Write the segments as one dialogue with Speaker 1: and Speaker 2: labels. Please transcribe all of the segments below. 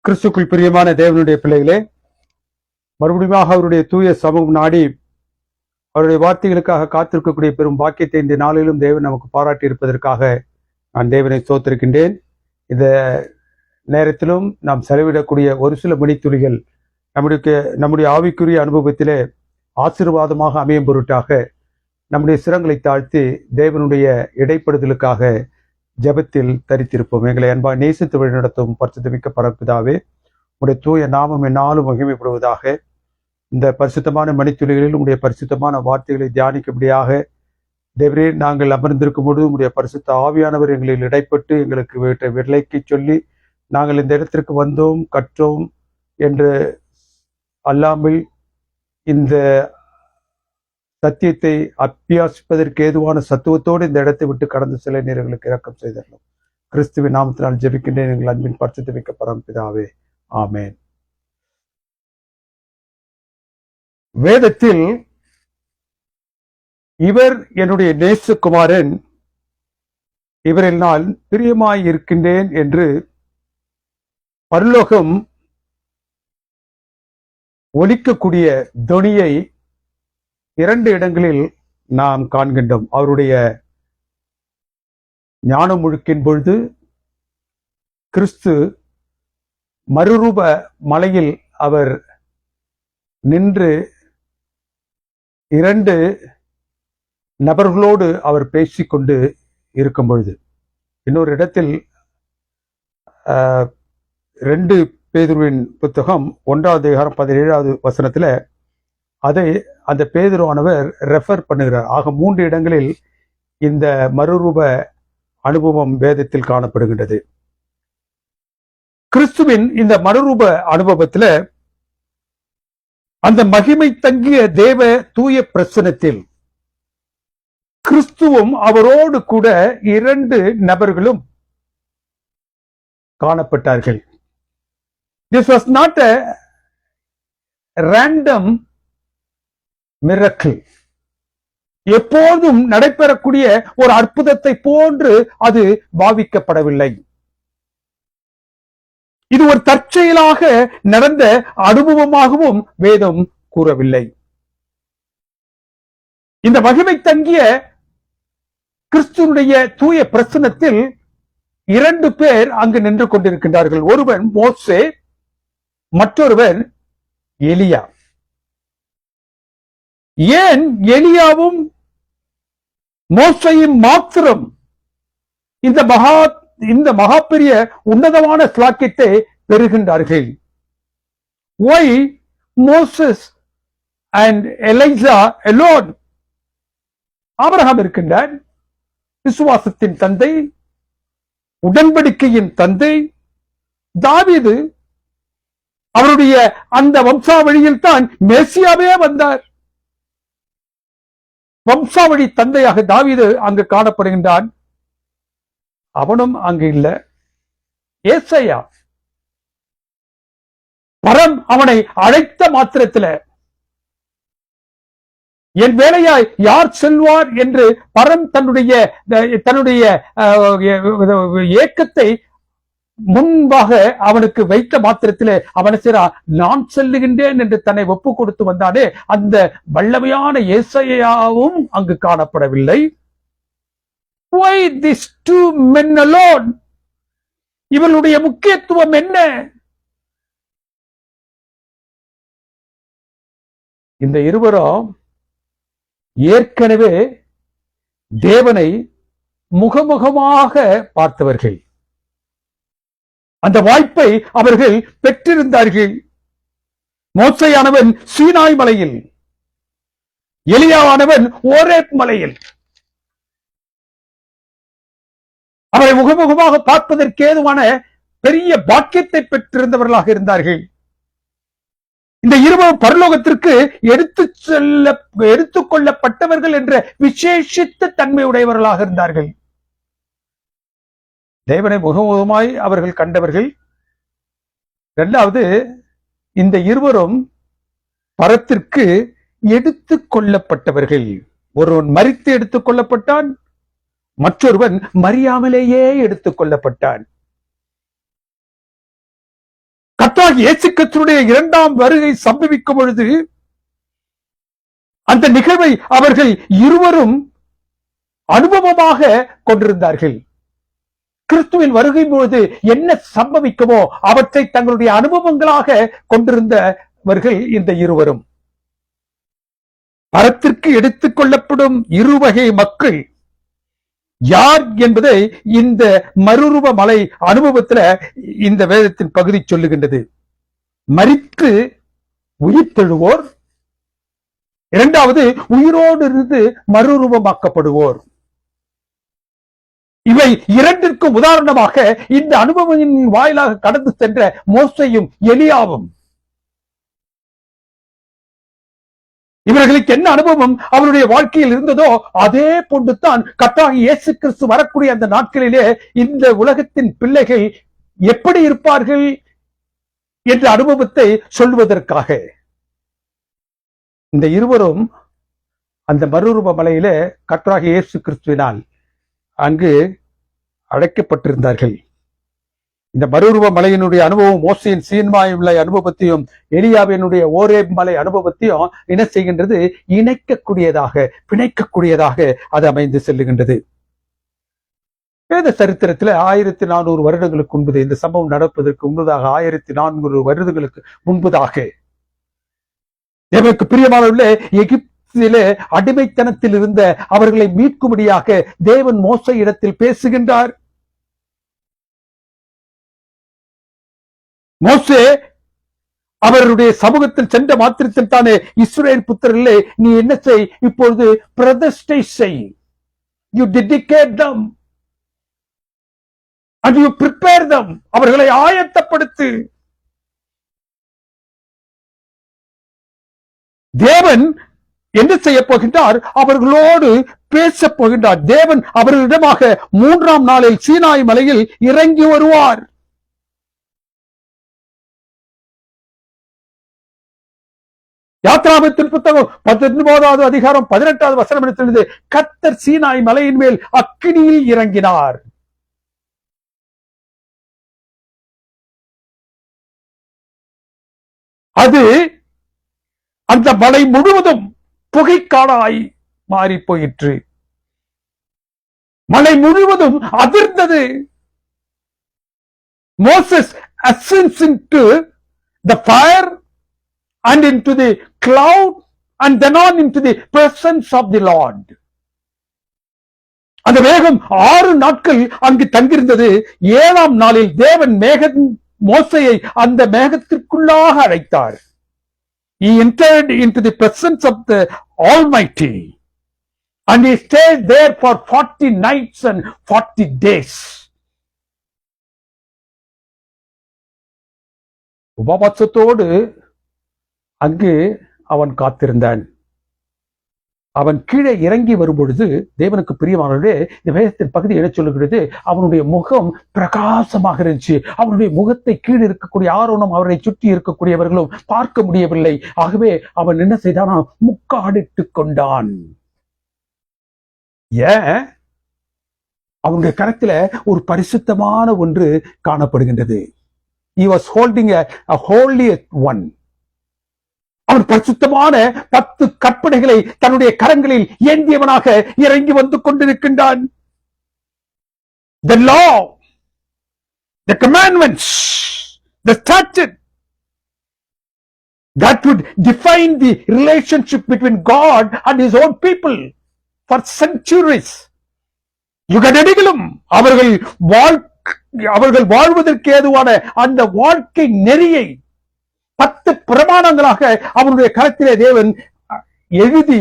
Speaker 1: கிறிஸ்துக்குள் பிரியமான தேவனுடைய பிள்ளைகளே, மறுபடியும் அவருடைய தூய சமூகம் நாடி அவருடைய வார்த்தைகளுக்காக காத்திருக்கக்கூடிய பெரும் பாக்கியத்தை இந்த நாளிலும் தேவன் நமக்கு பாராட்டி இருப்பதற்காக நான் தேவனை சோத்திருக்கின்றேன். இந்த நேரத்திலும் நாம் செலவிடக்கூடிய ஒரு சில மணித்துளிகள் நம்முடைய ஆவிக்குரிய அனுபவத்திலே ஆசீர்வாதமாக அமையும் பொருட்டாக நம்முடைய சிரங்களை தாழ்த்தி தேவனுடைய இடைப்படுதலுக்காக ஜெபத்தில் தரித்திருப்போம். எங்களை அன்பா நேசித்து வழிநடத்தும் பரிசுத்தமிக்க பரப்பிதாவே, உடைய தூய நாமம் என்னாலும் மகிமைப்படுவதாக. இந்த பரிசுத்தமான மணித்துளிகளில் உடைய பரிசுத்தமான வார்த்தைகளை தியானிக்கும்படியாக தேவரே நாங்கள் அமர்ந்திருக்கும் பொழுது உடைய பரிசுத்த ஆவியானவர் எங்களில் இடைப்பட்டு எங்களுக்கு வீட்டை விலைக்கு சொல்லி நாங்கள் இந்த இடத்திற்கு வந்தோம் கற்றோம் என்று அல்லாமல் இந்த சத்தியத்தை அபியாசிப்பதற்கு ஏதுவான சத்துவத்தோடு இந்த இடத்தை விட்டு கடந்து செல்ல நீர் எங்களுக்கு இரக்கம் செய்தரலாம். கிறிஸ்துவின் நாமத்தினால் ஜெபிக்கின்றேன் எங்கள் அன்பின் பரிசுத்தமிக்க பரம்பிதாவே, ஆமேன். வேதத்தில் இவர் என்னுடைய நேசகுமாரன், இவரில் நான் பிரியமாய் இருக்கின்றேன் என்று பரலோகம் ஒலிக்கக்கூடிய தொனியை இரண்டு இடங்களில் நாம் காண்கின்றோம். அவருடைய ஞானம் முழுக்கின் பொழுது கிறிஸ்து மறுரூப மலையில் அவர் நின்று இரண்டு நபர்களோடு அவர் பேசிக்கொண்டு இருக்கும் பொழுது, இன்னொரு இடத்தில் 2 பேதுருவின் புத்தகம் 1வது அதிகாரம் 17வது வசனத்துல அதை அந்த பேதுருவானவர் ரெஃபர் பண்ணுகிறார். ஆக 3 இடங்களில் இந்த மறுரூப அனுபவம் வேதத்தில் காணப்படுகின்றது. கிறிஸ்துவின் இந்த மறுரூப அனுபவத்துல அந்த மகிமை தங்கிய தேவ தூய பிரசன்னத்தில் கிறிஸ்துவும் அவரோடு கூட 2 நபர்களும் காணப்பட்டார்கள். This was not a random miracle. எப்போதும் நடைபெறக்கூடிய ஒரு அற்புதத்தை போன்று அது பாவிக்கப்படவில்லை. இது ஒரு தற்செயலாக நடந்த அனுபவமாகவும் வேதம் கூறவில்லை. இந்த மகிமை தங்கிய கிறிஸ்துவுடைய தூய பிரசன்னத்தில் 2 பேர் அங்கு நின்று கொண்டிருக்கின்றார்கள். ஒருவன் மோசே, மற்றொருவன் எலியா. ஏன் எலியாவும் மோசையும் மாத்திரம் இந்த மகா பெரிய உன்னதமான ஸ்லாக்கியத்தை பெறுகின்றார்கள்? Why Moses and Elijah alone? Abraham இருக்கின்றார், விசுவாசத்தின் தந்தை, உடன்படிக்கையின் தந்தை. தாவீது, அவருடைய அந்த வம்சாவழியில் தான் மேசியாவே வந்தார். வம்சாவழி தந்தையாக தாவீது அங்கு காணப்படுகின்றான். அவனும் அங்கு இல்ல. ஏசாயா, பரம் அவனை அழைத்த மாத்திரத்தில் என் வேலையாய் யார் செல்வார் என்று பரம் தன்னுடைய ஏக்கத்தை முன்பாக அவனுக்கு வைத்த மாத்திரத்திலே அவனை நான் செல்லுகின்றேன் என்று தன்னை ஒப்பு கொடுத்து வந்தானே, அந்த வல்லமையான ஏசாயாவும் அங்கு காணப்படவில்லை. Why these 2 men alone? இவர்களுடைய முக்கியத்துவம் என்ன? இந்த இருவரும் ஏற்கனவே தேவனை முகமுகமாக பார்த்தவர்கள். அந்த வாய்ப்பை அவர்கள் பெற்றிருந்தார்கள். மோசேயானவன் சீனாய் மலையில், எலியாவானவன் ஓரேப் மலையில். அவரை முகமுகமாக பார்ப்பதற்கு ஏதுவான பெரிய பாக்கியத்தை பெற்றிருந்தவர்களாக இருந்தார்கள். இந்த இருவரும் பரலோகத்திற்கு எடுத்துக் கொள்ளப்பட்டவர்கள் என்ற விசேஷித்த தன்மையுடையவர்களாக இருந்தார்கள். தேவனை முகமுகமாய் அவர்கள் கண்டவர்கள். 2வது, இந்த இருவரும் பரத்திற்கு எடுத்துக் கொள்ளப்பட்டவர்கள். ஒருவன் மரித்து எடுத்துக் கொள்ளப்பட்டான், மற்றொருவன் மரியாமலேயே எடுத்துக் கொள்ளப்பட்டான். கர்த்தராகிய இயேசு கிறிஸ்துவினுடைய இரண்டாம் வருகை சம்பவிக்கும் பொழுது அந்த நிகழ்வை அவர்கள் இருவரும் அனுபவமாக கொண்டிருந்தார்கள். கிறிஸ்துவின் வருகை பொழுது என்ன சம்பவிக்குமோ அவற்றை தங்களுடைய அனுபவங்களாக கொண்டிருந்தவர்கள் இந்த இருவரும். பரத்திற்கு எடுத்துக் கொள்ளப்படும் இருவகை மக்கள் யார் என்பதை இந்த மறுரூப மலை அனுபவத்துல இந்த வேதத்தின் பகுதி சொல்லுகின்றது. மரித்து உயிர்த்தெழுவோர், இரண்டாவது உயிரோடு இருந்து மறுரூபமாக்கப்படுவோர். இவை இரண்டிற்கும் உதாரணமாக இந்த அனுபவத்தின் வாயிலாக கடந்து சென்ற மோசேயும் எலியாவும். இவர்களுக்கு என்ன அனுபவம் அவருடைய வாழ்க்கையில் இருந்ததோ அதே போன்றுதான் கர்த்தராகிய இயேசு கிறிஸ்து வரக்கூடிய அந்த நாட்களிலே இந்த உலகத்தின் பிள்ளைகள் எப்படி இருப்பார்கள் என்ற அனுபவத்தை சொல்வதற்காக இந்த இருவரும் அந்த மறுரூப மலையிலே கர்த்தராகிய இயேசு கிறிஸ்துவினால் அங்கு அழைக்கப்பட்டிருந்தார்கள். இந்த மறுரூப மலையினுடைய அனுபவம் மோசையின் சீன்மாய் மலை அனுபவத்தையும் எலியாவினுடைய ஓரேப் மலை அனுபவத்தையும் என்ன செய்கின்றது? இணைக்கக்கூடியதாக, பிணைக்கக்கூடியதாக அது அமைந்து செல்லுகின்றது. வேத சரித்திரத்தில் 1400 வருடங்களுக்கு முன்பு, இந்த சம்பவம் நடப்பதற்கு முன்பதாக 1400 வருடங்களுக்கு முன்பதாக எமக்கு பிரியமானவர்களே, எகிப்திலே அடிமைத்தனத்தில் இருந்த அவர்களை மீட்கும்படியாக தேவன் மோசே இடத்தில் பேசுகின்றார். மோசே அவருடைய சமூகத்தில் சென்ற மாத்திரத்தில் தானே இஸ்ரவேல் புத்திரர்களே, நீ என்ன செய்? இப்பொழுது பிரதிஷ்டை செய். You dedicate them and you prepare them. அவர்களை ஆயத்தப்படுத்து. தேவன் என்ன செய்ய போகின்றார்? அவர்களோடு பேச போகின்றார். தேவன் அவர்களிடமாக 3ஆம் நாளில் சீனாய் மலையில் இறங்கி வருவார். யாத்ராகமத்தின் புத்தகம் 19வது அதிகாரம் 18வது வசனம் எடுத்துள்ளது. கர்த்தர் சீனாய் மலையின் மேல் அக்கினியில் இறங்கினார். அது அந்த மலை முழுவதும் புகைக்காடாய் மாறி போயிற்று. மலை முழுவதும் அதிர்ந்தது. Moses ascends into the fire and into the cloud and then on into the presence of the Lord. அந்த மேகம் 6 நாட்கள் அங்கு தங்கியிருந்தது. 7ஆம் நாளில் தேவன் மோசேயை அந்த மேகத்திற்குள்ளாக அழைத்தார். He entered into the presence of the Almighty and he stayed there for 40 nights and 40 days. உபவாசத்தோடு அங்கு அவன் காத்திருந்தான். அவன் கீழே இறங்கி வரும்பொழுது தேவனுக்கு பிரியமானவர்களே, இந்த வேதத்தின் பகுதி என்ன சொல்லுகிறது? அவனுடைய முகம் பிரகாசமாக இருந்துச்சு. அவனுடைய முகத்தை கீழே இருக்கக்கூடிய ஆரோனும் அவரை சுற்றி இருக்கக்கூடியவர்களும் பார்க்க முடியவில்லை. ஆகவே அவன் என்ன செய்தானா? முக்காடிட்டு கொண்டான். ஏன்? அவனுடைய கரத்துல ஒரு பரிசுத்தமான ஒன்று காணப்படுகின்றது. He was holding a holy one. அவன் பரிசுத்தமான 10 கற்பனைகளை தன்னுடைய கரங்களில் ஏந்தியவனாக இறங்கி வந்து கொண்டிருக்கின்றான். The law, the commandments, the statute that would define the relationship between God and his own people for centuries. யுகநெடுகிலும் அவர்கள் வாழ்வதற்கு ஏதுவான அந்த வாழ்க்கை நெறியை 10 பிரமாணங்களாக அவனுடைய கரத்திலே தேவன் எழுதி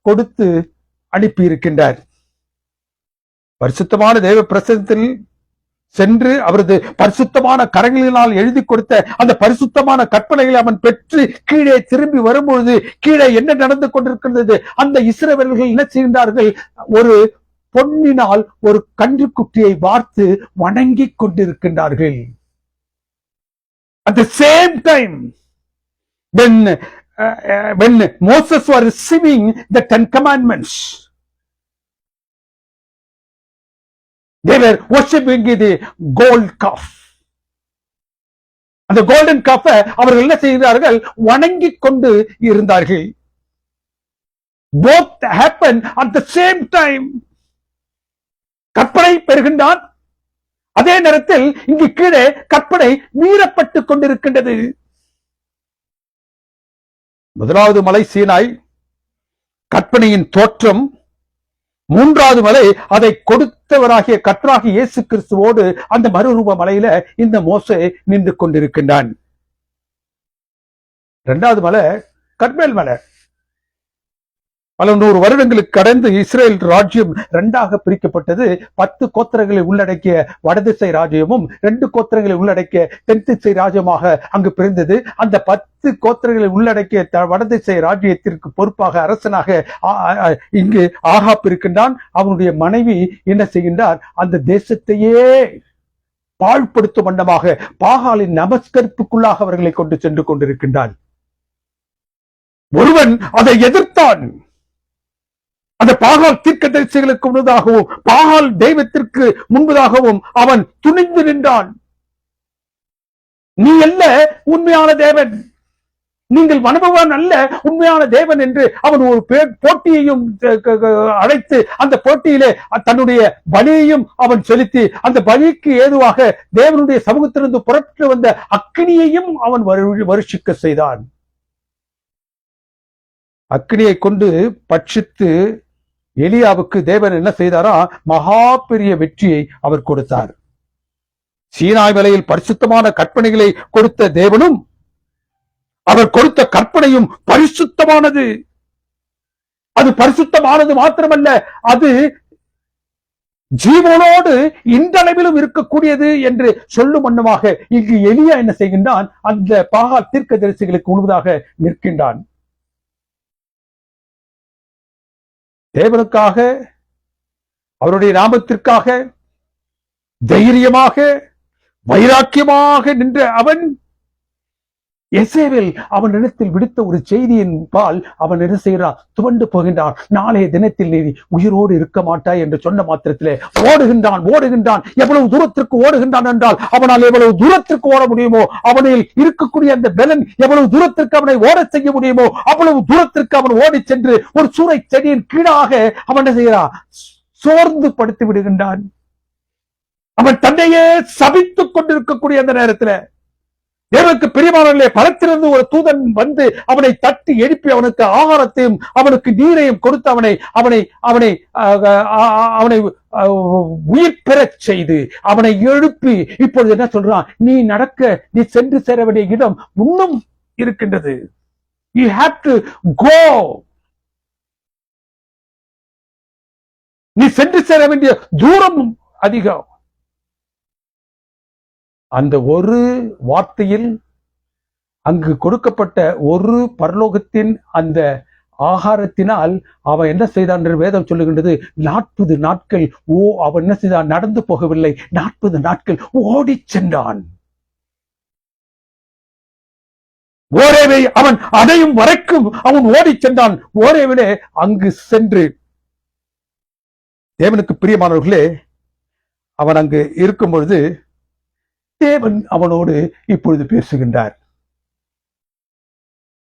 Speaker 1: கொடுத்து அனுப்பி இருக்கின்றார். பரிசுத்தமான தேவ பிரசன்னத்தில் சென்று அவரது பரிசுத்தமான கரங்களினால் எழுதி கொடுத்த அந்த பரிசுத்தமான கற்பனைகளை அவன் பெற்று கீழே திரும்பி வரும்பொழுது கீழே என்ன நடந்து கொண்டிருக்கின்றது? அந்த இஸ்ரவேலர்கள் என்ன செய்கின்றார்கள்? ஒரு பொன்னினால் ஒரு கன்றுக்குட்டியை வார்த்து வணங்கிக் கொண்டிருக்கின்றார்கள். At the same time, when Moses was receiving the 10 commandments, they were worshipping the gold calf. அந்த கோல்டன் கப்பை அவர்கள் என்ன செய்கிறார்கள்? வணங்கிக் கொண்டு இருந்தார்கள். Both happen at the same time. கற்பனை பெறுகின்றான், அதே நேரத்தில் இங்கு கீழே கற்பனை மீறப்பட்டுக் கொண்டிருக்கின்றது. முதலாவது மலை சீனாய், கற்பனையின் தோற்றம். மூன்றாவது மலை அதை கொடுத்தவராகிய கர்த்தராகிய இயேசு கிறிஸ்துவோடு அந்த மறுரூப மலையில இந்த மோசே நின்று கொண்டிருக்கின்றான். இரண்டாவது மலை கர்மேல் மலை. பல 100 வருடங்களுக்கு கடந்து இஸ்ரேல் ராஜ்யம் 2ஆக பிரிக்கப்பட்டது. 10 கோத்திரங்களை உள்ளடக்கிய வடதிசை ராஜ்யமும் 2 கோத்திரங்களை உள்ளடக்கிய தென்திசை ராஜ்யமாக அங்கு பிரிந்தது. அந்த 10 கோத்திரங்களை உள்ளடக்கிய வடதிசை ராஜ்யத்திற்கு பொறுப்பாக அரசனாக இங்கு ஆகாப் இருக்கின்றான். அவனுடைய மனைவி என்ன செய்கின்றார்? அந்த தேசத்தையே பாழ்படுத்தும் வண்ணமாக பாகாலின் நமஸ்கரிப்புக்குள்ளாக அவர்களை கொண்டு சென்று கொண்டிருக்கின்றான். ஒருவன் அதை எதிர்த்தான். அந்த பாகால் தீர்க்கதரிசிகளுக்கு முன்பதாகவும் பாகால் தெய்வத்திற்கு முன்பதாகவும் அவன் துணிந்து நின்றான். நீ அல்ல உண்மையான தேவன், நீங்கள் வணங்குவான் அல்ல உண்மையான தேவன் என்று அவன் ஒரு போட்டியையும் அழைத்து அந்த போட்டியிலே தன்னுடைய பலியையும் அவன் செலுத்தி அந்த பலிக்கு ஏதுவாக தேவனுடைய சமூகத்திலிருந்து புறப்பட்டு வந்த அக்கினியையும் அவன் வருஷிக்க செய்தான். அக்கினியை கொண்டு பட்சித்து எலியாவுக்கு தேவன் என்ன செய்தாரா? மகா பெரிய வெற்றியை அவர் கொடுத்தார். சீனாய் மலையில் பரிசுத்தமான கற்பனைகளை கொடுத்த தேவனும் அவர் கொடுத்த கற்பனையும் பரிசுத்தமானது. அது பரிசுத்தமானது மாத்திரமல்ல, அது ஜீவனோடு இன்றளவிலும் இருக்கக்கூடியது என்று சொல்லும் வண்ணமாக இங்கு எலியா என்ன செய்கின்றான்? அந்த பாகால் தீர்க்கதரிசிகளுக்கு முன்பதாக நிற்கின்றான். தேவனுக்காக, அவருடைய நாமத்திற்காக தைரியமாக வைராக்கியமாக நின்ற அவன் எசேவேல் அவன் இடத்தில் விடுத்த ஒரு செய்தியின் பால் அவன் என்ன செய்கிறான்? துவண்டு போகின்றான். நாளைய தினத்தில் நீ உயிரோடு இருக்க மாட்டாய் என்று சொன்ன மாத்திரத்திலே ஓடுகின்றான். எவ்வளவு தூரத்திற்கு ஓடுகின்றான் என்றால் அவனால் எவ்வளவு தூரத்திற்கு ஓட முடியுமோ, அவனில் இருக்கக்கூடிய அந்த பலன் எவ்வளவு தூரத்திற்கு அவனை ஓட செய்ய முடியுமோ அவ்வளவு தூரத்திற்கு அவன் ஓடி சென்று ஒரு சூறை செடியின் கீழாக அவன் என்ன செய்கிறான்? சோர்ந்து படுத்து விடுகின்றான். அவன் தன்னையே சபித்துக் கொண்டிருக்கக்கூடிய அந்த நேரத்தில் தேவனுக்கு பிரியமானவர்களே, பலத்திலிருந்து ஒரு தூதன் வந்து அவனை தட்டி எழுப்பி அவனுக்கு ஆகாரத்தையும் அவனுக்கு நீரையும் கொடுத்து அவனை அவனை அவனை அவனை உயிர் பெறச் செய்து அவனை எழுப்பி இப்பொழுது என்ன சொல்றான்? நீ நீ சென்று சேர வேண்டிய இடம் இன்னும் இருக்கின்றது. You have to go. நீ சென்று சேர வேண்டிய தூரம் அதிகம். அந்த ஒரு வார்த்தையில் அங்கு கொடுக்கப்பட்ட ஒரு பரலோகத்தின் அந்த ஆகாரத்தினால் அவன் என்ன செய்தான் என்று வேதம் சொல்லுகின்றது. 40 நாட்கள் அவன் என்ன செய்தான்? நடந்து போகவில்லை, 40 நாட்கள் ஓடி சென்றான். ஓரேவை அவன் அடையும் வரைக்கும் அவன் ஓடி சென்றான். ஓரேவிலே அங்கு சென்று தேவனுக்கு பிரியமானவர்களே, அவன் அங்கு இருக்கும் பொழுது தேவன் அவனோடு இப்பொழுது பேசுகின்றார்.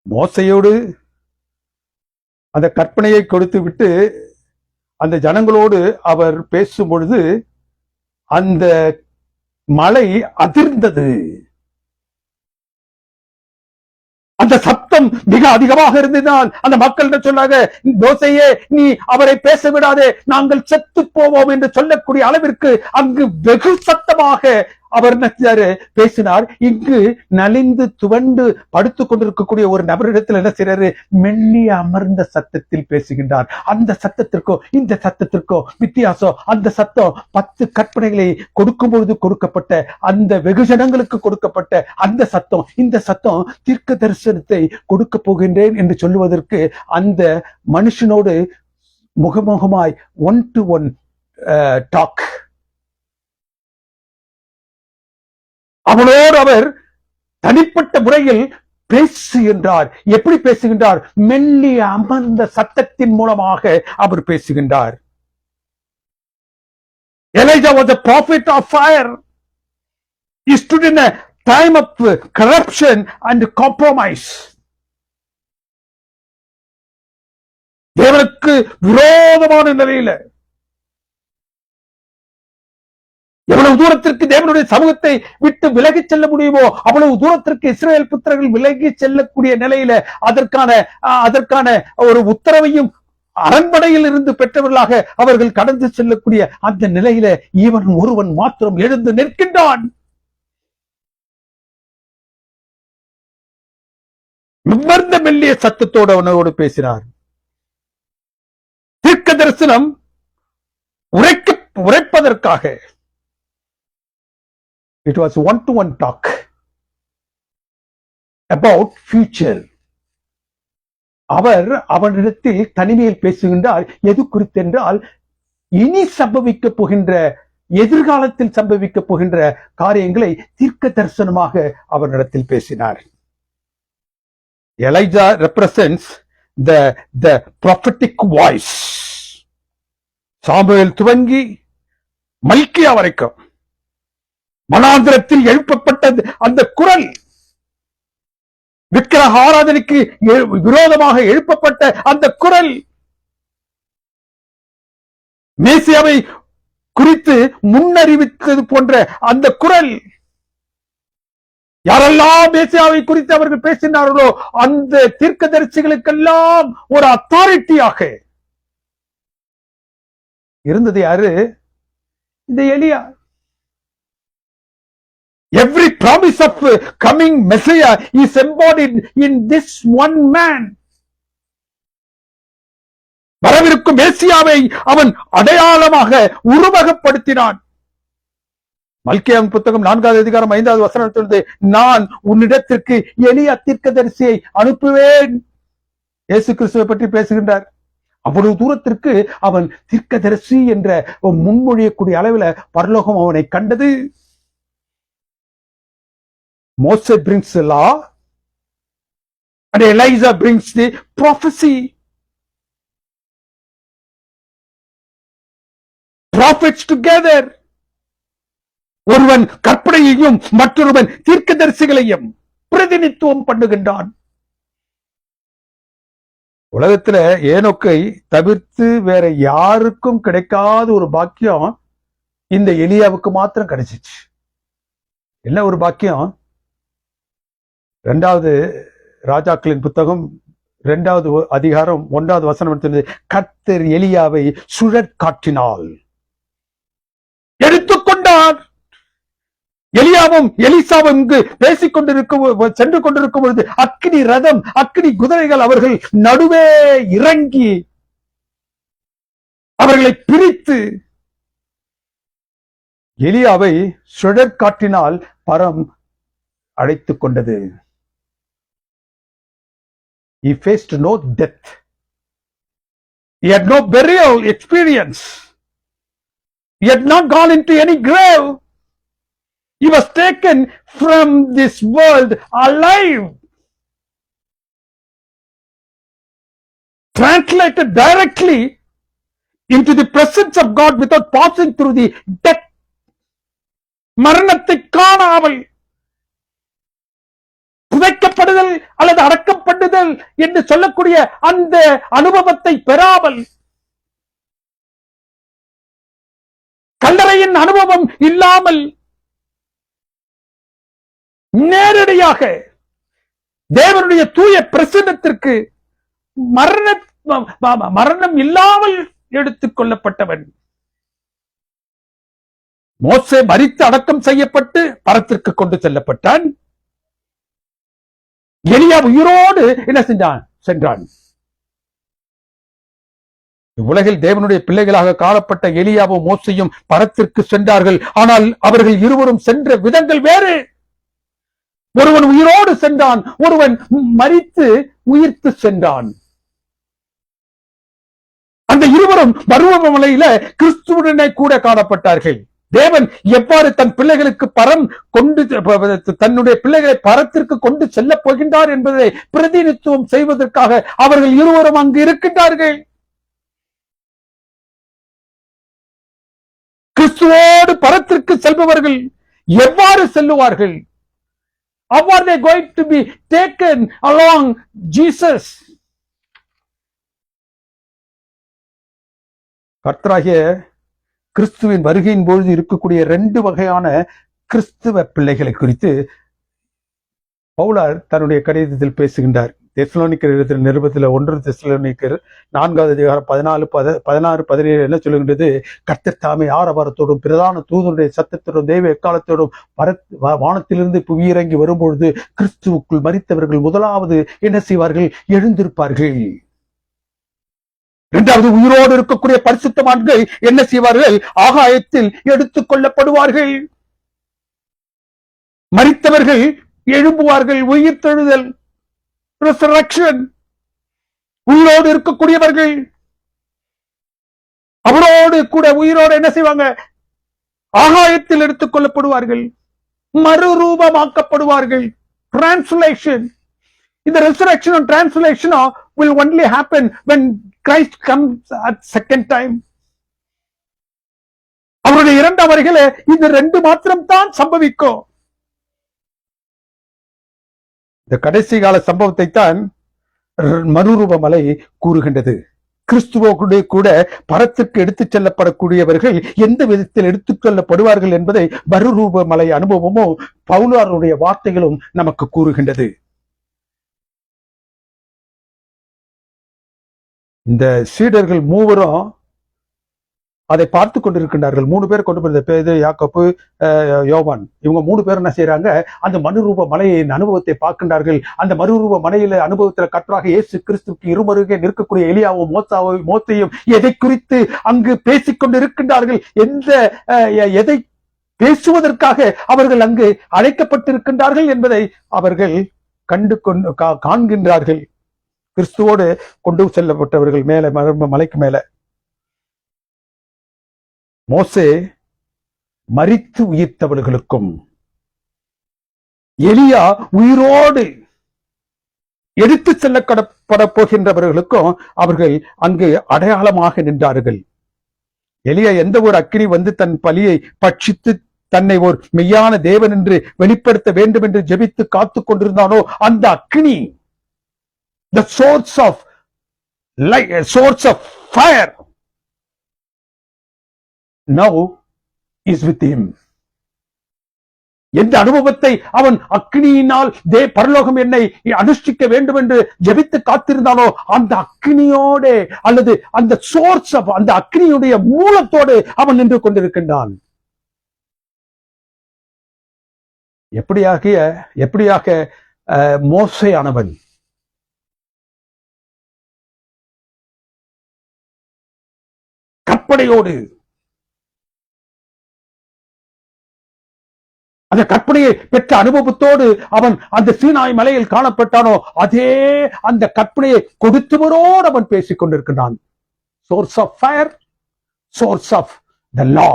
Speaker 1: மோசையோடு அந்த கற்பனையை கொடுத்து விட்டு அந்த ஜனங்களோடு அவர் பேசும் பொழுது அந்த மலை அதிர்ந்தது. அந்த சத்தம் மிக அதிகமாக இருந்ததால் அந்த மக்கள் என்ன சொன்னாங்க? மோசேயே, நீ அவரை பேச விடாதே, நாங்கள் செத்து போவோம் என்று சொல்லக்கூடிய அளவிற்கு அங்கு வெகு சத்தமாக அவர் பேசினார். இங்கு நலிந்து துவண்டு படுத்துக் கொண்டிருக்கக்கூடிய ஒரு நபரிடத்தில் என்ன செய்யறாரு? மெல்லிய அமர்ந்த சத்தத்தில் பேசுகின்றார். அந்த சத்தத்திற்கோ இந்த சத்தத்திற்கோ வித்தியாசம். அந்த சத்தம் 10 கற்பனைகளை கொடுக்கும் பொழுது கொடுக்கப்பட்ட அந்த வெகுஜனங்களுக்கு கொடுக்கப்பட்ட அந்த சத்தம். இந்த சத்தம் தீர்க்க தரிசனத்தை கொடுக்க போகின்றேன் என்று சொல்லுவதற்கு அந்த மனுஷனோடு முகமுகமாய் 1-to-1 டாக். அவனோடு அவர் தனிப்பட்ட முறையில் பேசுகின்றார். எப்படி பேசுகின்றார்? மெல்லிய அமர்ந்த சத்தத்தின் மூலமாக அவர் பேசுகின்றார். Elijah was a prophet of fire. He stood in a time of corruption and compromise. தேவனுக்கு விரோதமான நிலையில எவ்வளவு தூரத்திற்கு தேவனுடைய சமூகத்தை விட்டு விலகி செல்ல முடியுமோ அவ்வளவு தூரத்திற்கு இஸ்ரவேல் புத்திரர்கள் விலகி செல்லக்கூடிய நிலையில அதற்கான ஒரு உத்தரவையும் அரண்மனையில் இருந்து பெற்றவர்களாக அவர்கள் கடந்து செல்லக்கூடிய அந்த நிலையில இவன் ஒருவன் மாத்திரம் எழுந்து நிற்கின்றான். நிமிர்ந்த மெல்லிய சத்தத்தோடு அவனோடு பேசினார். தீர்க்க தரிசனம் உரைப்பதற்காக it was one-to-one talk about future. அவனிடத்தில் தனிமையில் பேசுகின்றார். எது குறித்து என்றால் இனி சம்பவிக்க போகின்ற எதிர்காலத்தில் சம்பவிக்க போகின்ற காரியங்களை தீர்க்க தரிசனமாக அவனிடத்தில் பேசினார். Elijah represents the prophetic voice. Samuel துவங்கி மல்கியா வரைக்கும் மனாந்திரத்தில் எழுப்பப்பட்டது அந்த குரல், விக்கிரக ஆராதனைக்கு விரோதமாக எழுப்பப்பட்ட அந்த குரல், மேசியாவை குறித்து முன்னறிவித்தது போன்ற அந்த குரல், யாரெல்லாம் மேசியாவை குறித்து அவர்கள் பேசினார்களோ அந்த தீர்க்கதரிசிகளுக்கெல்லாம் ஒரு அத்தாரிட்டியாக இருந்தது யாரு? இந்த எலியா. Every promise of coming Messiah is embodied in this one man. வரவிருக்கும் மேசியாவை அவன் அடையாளமாக உருவகப்படுத்தினான். மல்கியாவின் புத்தகம் 4வது அதிகாரம் 5வது வசனத்திலிருந்து, நான் உன்னிடத்திற்கு எலியா தீர்க்கதரிசியை அனுப்புவேன். இயேசு கிறிஸ்துவை பற்றி பேசுகின்றார். அவ்வளவு தூரத்திற்கு அவன் தீர்க்கதரிசி என்ற முன்மொழியக்கூடிய அளவில் பரலோகம் அவனை கண்டது. Moses brings the law and Elijah brings the prophecy. Prophets together. ஒருவன் கற்பனையையும் மற்றொருவன் தீர்க்கதரிசிகளையும் பிரதிநிதித்துவம் பண்ணுகின்றான். உலகத்துல ஏனோக்கை தவிர்த்து வேற யாருக்கும் கிடைக்காத ஒரு பாக்கியம் இந்த எலியாவுக்கு மாத்திரம் கிடைச்சிச்சு. என்ன ஒரு பாக்கியம்? 2வது ராஜாக்களின் புத்தகம் 2வது அதிகாரம் 1வது வசனம், கர்த்தர் எலியாவை சுழற்காற்றினால் எடுத்துக்கொண்டார். எலியாவும் எலிசாவும் இங்கு பேசிக் கொண்டிருக்கும் சென்று கொண்டிருக்கும் பொழுது அக்கினி ரதம், அக்கினி குதிரைகள் அவர்கள் நடுவே இறங்கி அவர்களை பிரித்து எலியாவை சுழற்காற்றினால் பரம் அழைத்துக் கொண்டது. He faced no death. He had no burial experience. He had not gone into any grave. He was taken from this world alive. Translated directly into the presence of God without passing through the death. மரணத்தை காணாமல், புதைக்கப்படுதல் அல்லது அடக்கப்படுதல் என்று சொல்லக்கூடிய அந்த அனுபவத்தை பெறாமல், கல்லறையின் அனுபவம் இல்லாமல் நேரடியாக தேவனுடைய தூய பிரசன்னத்திற்கு மரணம் இல்லாமல் எடுத்துக் கொள்ளப்பட்டவன். மோசே மரித்து அடக்கம் செய்யப்பட்டு பரத்திற்கு கொண்டு செல்லப்பட்டான். எலியா உயிரோடு என்ன சென்றான். உலகில் தேவனுடைய பிள்ளைகளாக காணப்பட்ட எலியாவும் மோசையும் பரத்திற்கு சென்றார்கள். ஆனால் அவர்கள் இருவரும் சென்ற விதங்கள் வேறு. ஒருவன் உயிரோடு சென்றான், ஒருவன் மரித்து உயிர்த்து சென்றான். அந்த இருவரும் பருவமலையில கிறிஸ்துவுடனே கூட காணப்பட்டார்கள். தேவன் எவ்வாறு தன் பிள்ளைகளுக்கு பரம் கொண்டு தன்னுடைய பிள்ளைகளை பரத்திற்கு கொண்டு செல்ல போகின்றார் என்பதை பிரதிநிதித்துவம் செய்வதற்காக அவர்கள் இருவரும் அங்கு இருக்கின்றார்கள். கிறிஸ்துவோடு பரத்திற்கு செல்பவர்கள் எவ்வாறு செல்லுவார்கள்? How are they going to be taken along Jesus? கர்த்தராகிய கிறிஸ்துவின் வருகையின் பொழுது இருக்கக்கூடிய 2 வகையான கிறிஸ்துவ பிள்ளைகளை குறித்து பவுலார் தன்னுடைய கடிதத்தில் பேசுகின்றார். தெசலோனிக்கர் எழுதின நிருபத்தில் 1 தெசலோனிக்கர் 4வது அதிகாரம் 16, 17 என்ன சொல்லுகின்றது? கர்த்தர் தாமே ஆரவாரத்தோடும் பிரதான தூதனுடைய சத்தத்தோடும் தெய்வ எக்காலத்தோடும் வானத்திலிருந்து புவியிறங்கி வரும்பொழுது கிறிஸ்துவுக்குள் மரித்தவர்கள் முதலாவது என்ன செய்வார்கள்? எழுந்திருப்பார்கள். 2வது உயிரோடு இருக்கக்கூடிய பரிசுத்தவான்கள் என்ன செய்வார்கள்? ஆகாயத்தில் எடுத்துக் கொள்ளப்படுவார்கள். மரித்தவர்கள் எழும்புவார்கள். உயிர்த்தெழுதல், resurrection. உயிரோடு இருக்கக்கூடியவர்கள் அவரோடு கூட உயிரோடு என்ன செய்வாங்க? ஆகாயத்தில் எடுத்துக் கொள்ளப்படுவார்கள், மறுரூபமாக்கப்படுவார்கள். Translation. இந்த resurrection and translation will only happen when Christ comes at second time. அவருடைய 2ஆம் வருகையிலே இந்த 2 மாத்திரம் தான் சம்பவிக்கும். இந்த கடைசி கால சம்பவத்தை தான் மறுரூப மலை கூறுகின்றது. கிறிஸ்துவோடு கூட பரத்திற்கு எடுத்துச் செல்லப்படக்கூடியவர்கள் எந்த விதத்தில் எடுத்துச் செல்லப்படுவார்கள் என்பதை மறுரூப மலை அனுபவமும் பவுலாருடைய வார்த்தைகளும் நமக்கு கூறுகின்றது. இந்த சீடர்கள் 3 அதை பார்த்து கொண்டிருக்கின்றார்கள். 3 பேர் கொண்டு போயிருந்த பேது, யாக்கோப்பு, யோவான். இவங்க 3 பேர் என்ன செய்யறாங்க? அந்த மறுரூப மலையின் அனுபவத்தை பார்க்கின்றார்கள். அந்த மறுரூப மலையில அனுபவத்தில் கர்த்தராக இயேசு கிறிஸ்துவுக்கு இருமருகே நிற்கக்கூடிய எலியாவும் மோசையும் எதை குறித்து அங்கு பேசிக்கொண்டு இருக்கின்றார்கள்? எதை பேசுவதற்காக அவர்கள் அங்கு அழைக்கப்பட்டிருக்கின்றார்கள் என்பதை அவர்கள் காண்கின்றார்கள். கிறிஸ்துவோடு கொண்டு செல்லப்பட்டவர்கள் மேல மலைக்கு மேல மோசே மரித்து உயிர்த்தவர்களுக்கும் எலியா உயிரோடு எடுத்து செல்லப்பட போகின்றவர்களுக்கும் அவர்கள் அங்கு அடையாளமாக நின்றார்கள். எலியா எந்த ஒரு அக்கினி வந்து தன் பலியை பட்சித்து தன்னை ஒரு மெய்யான தேவன் என்று வெளிப்படுத்த வேண்டும் என்று ஜெபித்து காத்து கொண்டிருந்தானோ அந்த அக்கினி, the source of light, source of fire, now is with him. எந்த அனுபவத்தை அவன் அக்னியினால் பரலோகம் என்னை அனுஷ்டிக்க வேண்டும் என்று ஜெபித்து காத்திருந்தானோ அந்த அக்னியோட அல்லது அந்த சோர்ஸ் ஆஃப் அந்த அக்னியுடைய மூலத்தோடு அவன் நின்று கொண்டிருக்கின்றான். எப்படியாக மோசேயானவன் கற்பனையோடு அந்த கற்பனையை பெற்ற அனுபவத்தோடு அவன் அந்த சீனாய் மலையில் காணப்பட்டானோ அதே அந்த கற்பனையை கொடுத்தவரோடு அவன் பேசிக் கொண்டிருக்கிறான். Source of fire, source of the law.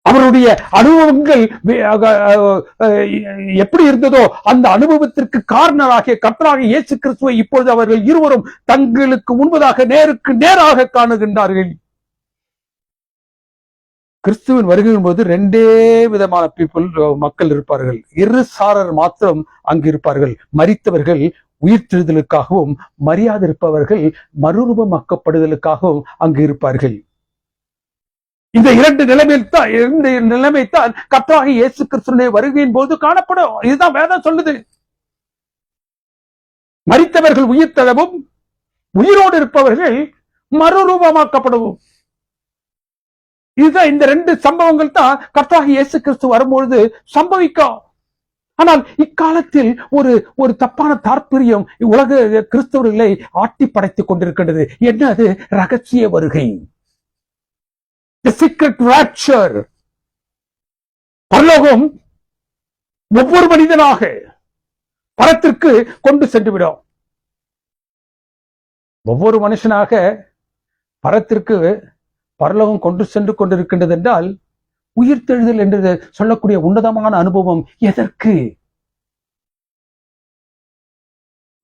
Speaker 1: அவருடைய அனுபவங்கள் எப்படி இருந்ததோ அந்த அனுபவத்திற்கு காரணராகிய கர்த்தராகிய இயேசு கிறிஸ்துவை இப்பொழுது அவர்கள் இருவரும் தங்களுக்கு முன்பதாக நேருக்கு நேராக காணுகின்றார்கள். கிறிஸ்துவின் வருகையின் போது 2 விதமான மக்கள் இருப்பார்கள். இருசாரர் மாத்திரம் அங்கு இருப்பார்கள். மரித்தவர்கள் உயிர்த்தெழுதலுக்காகவும் மரியாதை இருப்பவர்கள் மறுரூபமாக்கப்படுதலுக்காகவும் அங்கு இருப்பார்கள். இந்த 2 நிலைமைத்தான் கர்த்தராகிய இயேசு கிறிஸ்துவினுடைய வருகையின் போது காணப்படும். இதுதான் வேதம் சொல்லுது. மரித்தவர்கள் உயிர்த்தெழவும் உயிரோடு இருப்பவர்கள் மறுரூபமாக்கப்படவும். இதுதான் இந்த 2 சம்பவங்கள் தான் கர்த்தராகிய இயேசு கிறிஸ்து வரும்பொழுது சம்பவிக்கும். ஆனால் இக்காலத்தில் ஒரு தப்பான தாற்பயம் உலக கிறிஸ்தவர்களை ஆட்டி படைத்துக் கொண்டிருக்கின்றது. என்ன அது? ரகசிய வருகை, the secret rapture. பரலோகம் ஒவ்வொரு மனிதனாக பரத்திற்கு கொண்டு சென்று விடும். ஒவ்வொரு மனுஷனாக பரத்திற்கு பரலோகம் கொண்டு சென்று கொண்டிருக்கின்றது என்றால் உயிர்த்தெழுதல் என்று சொல்லக்கூடிய உன்னதமான அனுபவம் எதற்கு?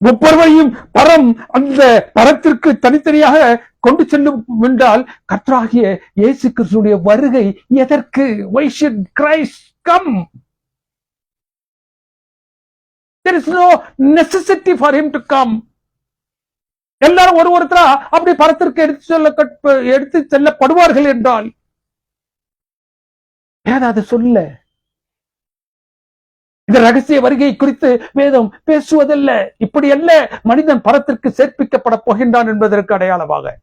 Speaker 1: ஒவ்வொருவரையும் பரம் அந்த பரத்திற்கு தனித்தனியாக கொண்டு செல்லும் என்றால் கர்த்தராகிய இயேசு கிறிஸ்துவினுடைய வருகை எதற்கு? Why should Christ come? There is no necessity for him to come. எல்லாரும் ஒருத்தரா அப்படி பரத்திற்கு எடுத்து செல்லப்படுவார்கள் என்றால் ஏதாவது சொல்ல. இந்த ரகசிய வருகை குறித்து வேதம் பேசுவதல்ல. இப்படி அல்ல மனிதன் பரத்திற்கு சேர்ப்பிக்கப்பட போகின்றான் என்பதற்கு அடையாளமாக.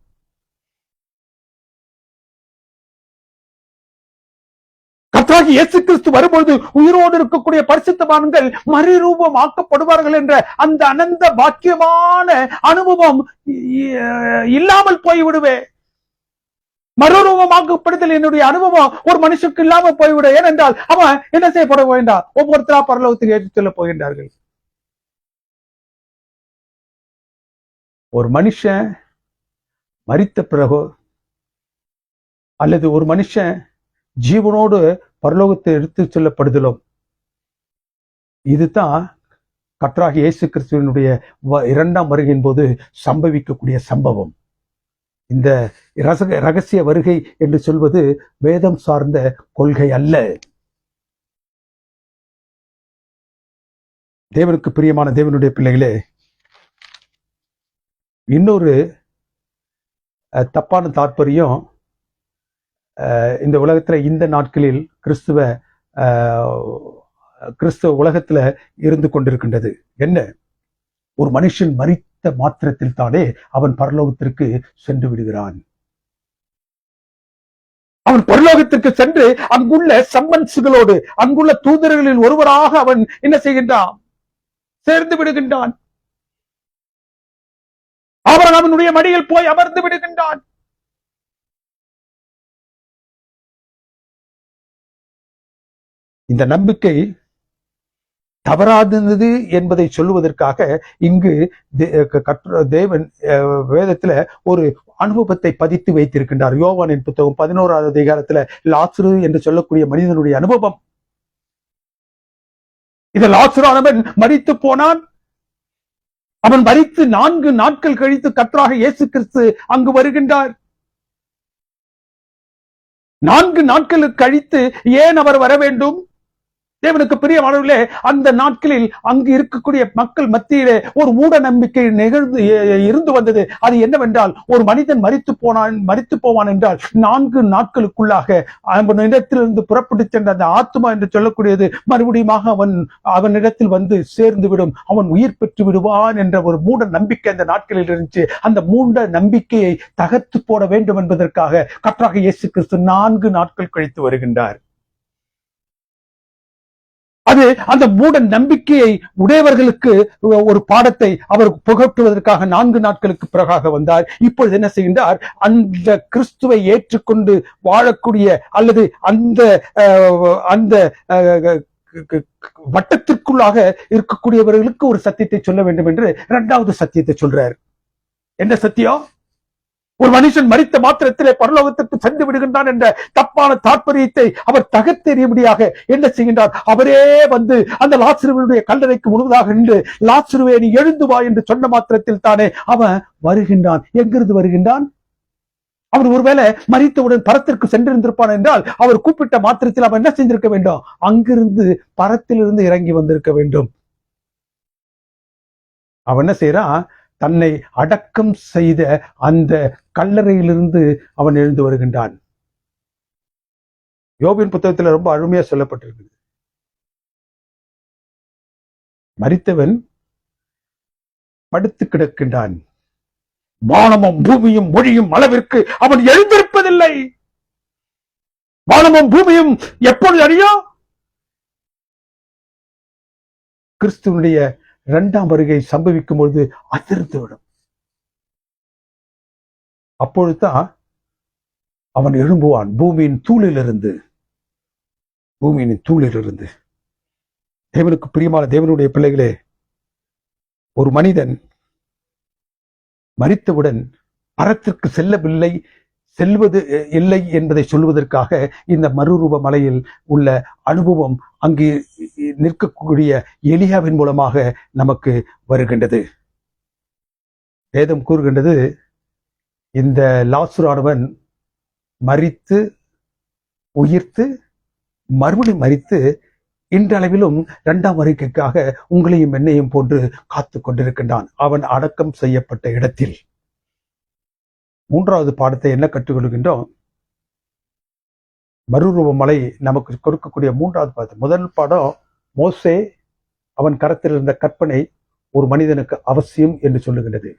Speaker 1: கர்த்தராகிய இயேசு கிறிஸ்து வரும்பொழுது உயிரோடு இருக்கக்கூடிய பரிசுத்தவான்கள் மறுரூபமாக்கப்படுவார்கள் என்ற அந்த அனந்த பாக்கியமான அனுபவம் இல்லாமல் போய்விடுவே. மறுரூபமாக்கப்படுதல் என்னுடைய அனுபவம் ஒரு மனுஷனுக்கு இல்லாம போய்விட. ஏனென்றால் அவன் என்ன செய்யப்பட போகின்றான்? ஒவ்வொருத்தரா பரலோகத்துக்கு ஏற்றுச் செல்ல போகின்றார்கள். ஒரு மனுஷன் மரித்த பிறகோ அல்லது ஒரு மனுஷன் ஜீவனோடு பரலோகத்தை எடுத்துச் செல்லப்படுதலோ, இதுதான் கர்த்தராகிய இயேசு கிறிஸ்துவினுடைய இரண்டாம் வருகையின் போது சம்பவிக்கக்கூடிய சம்பவம். இந்த ரகசிய வருகை என்று சொல்வது வேதம் சார்ந்த கொள்கை அல்ல. தேவனுக்கு பிரியமான தேவனுடைய பிள்ளைகளே, இன்னொரு தப்பான தாற்பயம் இந்த உலகத்துல இந்த நாட்களில் கிறிஸ்துவ உலகத்துல இருந்து கொண்டிருக்கின்றது. என்ன? ஒரு மனுஷன் மரித்த மாத்திரத்தில் தானே அவன் பரலோகத்திற்கு சென்று விடுகிறான். அவன் பரலோகத்திற்கு சென்று அங்குள்ள சம்மன்ஸுகளோடு அங்குள்ள தூதர்களில் ஒருவராக அவன் என்ன செய்கின்றான்? சேர்ந்து விடுகின்றான். அவனுடைய மடியில் போய் அமர்ந்து விடுகின்றான். இந்த நம்பிக்கை தவறாதது என்பதை சொல்லுவதற்காக இங்கு தேவன் வேதத்துல ஒரு அனுபவத்தை பதித்து வைத்திருக்கின்றார். யோவானின் புத்தகம் 11வது அதிகாரத்துல லாசரு என்று சொல்லக்கூடிய மனிதனுடைய அனுபவம். இந்த லாசரானவன் மரித்து போனான். அவன் மரித்து 4 நாட்கள் கழித்து கர்த்தராகிய இயேசு கிறிஸ்து அங்கு வருகின்றார். 4 நாட்களுக்கு கழித்து ஏன் அவர் வர வேண்டும்? தேவனுக்கு பிரியமானவர்களே, அந்த நாட்களில் அங்கு இருக்கக்கூடிய மக்கள் மத்தியிலே ஒரு மூட நம்பிக்கை இருந்து வந்தது. அது என்னவென்றால், ஒரு மனிதன் மரித்து போவான் என்றால் 4 நாட்களுக்குள்ளாக அவனிடத்திலிருந்து புறப்பட்டு சென்ற அந்த ஆத்மா என்று சொல்லக்கூடியது மறுபடியும் அவனிடத்தில் வந்து சேர்ந்து விடும், அவன் உயிர் பெற்று விடுவான் என்ற ஒரு மூட நம்பிக்கை அந்த நாட்களில் இருந்துச்சு. அந்த மூட நம்பிக்கையை தகர்த்து போட வேண்டும் என்பதற்காக கர்த்தராகிய இயேசு கிறிஸ்து 4 நாட்கள் கழித்து வருகின்றார். அது அந்த மூட நம்பிக்கையை உடையவர்களுக்கு ஒரு பாடத்தை அவர் புகட்டுவதற்காக 4 நாட்களுக்கு பிறகாக வந்தார். இப்பொழுது என்ன செய்கின்றார்? அந்த கிறிஸ்துவை ஏற்றுக்கொண்டு வாழக்கூடிய அல்லது அந்த அந்த வட்டத்திற்குள்ளாக இருக்கக்கூடியவர்களுக்கு ஒரு சத்தியத்தை சொல்ல வேண்டும் என்று 2வது சத்தியத்தை சொல்றார். என்ன சத்தியம்? ஒரு மனுஷன் மரித்த மாத்திரத்திலே பரலோகத்திற்கு சென்று விடுகின்றான் என்ற தப்பான தாற்பயத்தை அவர் தகர்த்தெறியும்படியாக என்ன செய்கின்றார்? அவரே வந்து அந்த லாசருவினுடைய கல்லறைக்கு முழுவதாக நின்று, லாசருவே நீ எழுந்து வா என்று சொன்ன மாத்திரத்தில் தானே அவன் வருகின்றான். எங்கிருந்து வருகின்றான்? அவன் ஒருவேளை மரித்தவுடன் பரத்திற்கு சென்றிருந்திருப்பான் என்றால் அவர் கூப்பிட்ட மாத்திரத்தில் அவன் என்ன செஞ்சிருக்க வேண்டும்? அங்கிருந்து பரத்திலிருந்து இறங்கி வந்திருக்க வேண்டும். அவன் என்ன செய்யறான்? தன்னை அடக்கம் செய்த அந்த கல்லறையிலிருந்து அவன் எழுந்து வருகின்றான். யோபின் புத்தகத்தில் ரொம்ப அருமையா சொல்லப்பட்டிருக்கு. மரித்தவன் படுத்து கிடக்கின்றான். வானமும் பூமியும் ஒழியும் அளவிற்கு அவன் எழுந்திருப்பதில்லை. வானமும் பூமியும் எப்பொழுது அறியும்? கிறிஸ்துவனுடைய 2ஆம் வருகை சம்பவிக்கும் பொழுது அதிர்ந்துவிடும். அப்பொழுதுதான் அவன் எழும்புவான் பூமியின் தூளிலிருந்து. தேவனுக்கு பிரியமான தேவனுடைய பிள்ளைகளே, ஒரு மனிதன் மரித்தவுடன் பரத்திற்கு செல்வது இல்லை என்பதை சொல்வதற்காக இந்த மறுரூப மலையில் உள்ள அனுபவம் அங்கு நிற்கக்கூடிய எலியாவின் மூலமாக நமக்கு வருகின்றது. வேதம் கூறுகின்றது, இந்த லாசரானவன் மரித்து உயிர்த்து மறுபடியும் மரித்து இன்றளவிலும் 2ஆம் வருகைக்காக உங்களையும் என்னையும் போன்று காத்து கொண்டிருக்கின்றான். அவன் அடக்கம் செய்யப்பட்ட இடத்தில். 3வது பாடத்தை என்ன கற்றுக்கொள்கின்றோம்? மறுரூப மலை நமக்கு கொடுக்கக்கூடிய 3வது பாடம். முதல் பாடம், மோசே அவன் கரத்தில் இருந்த கற்பனை ஒரு மனிதனுக்கு அவசியம் என்று சொல்லுகின்றது.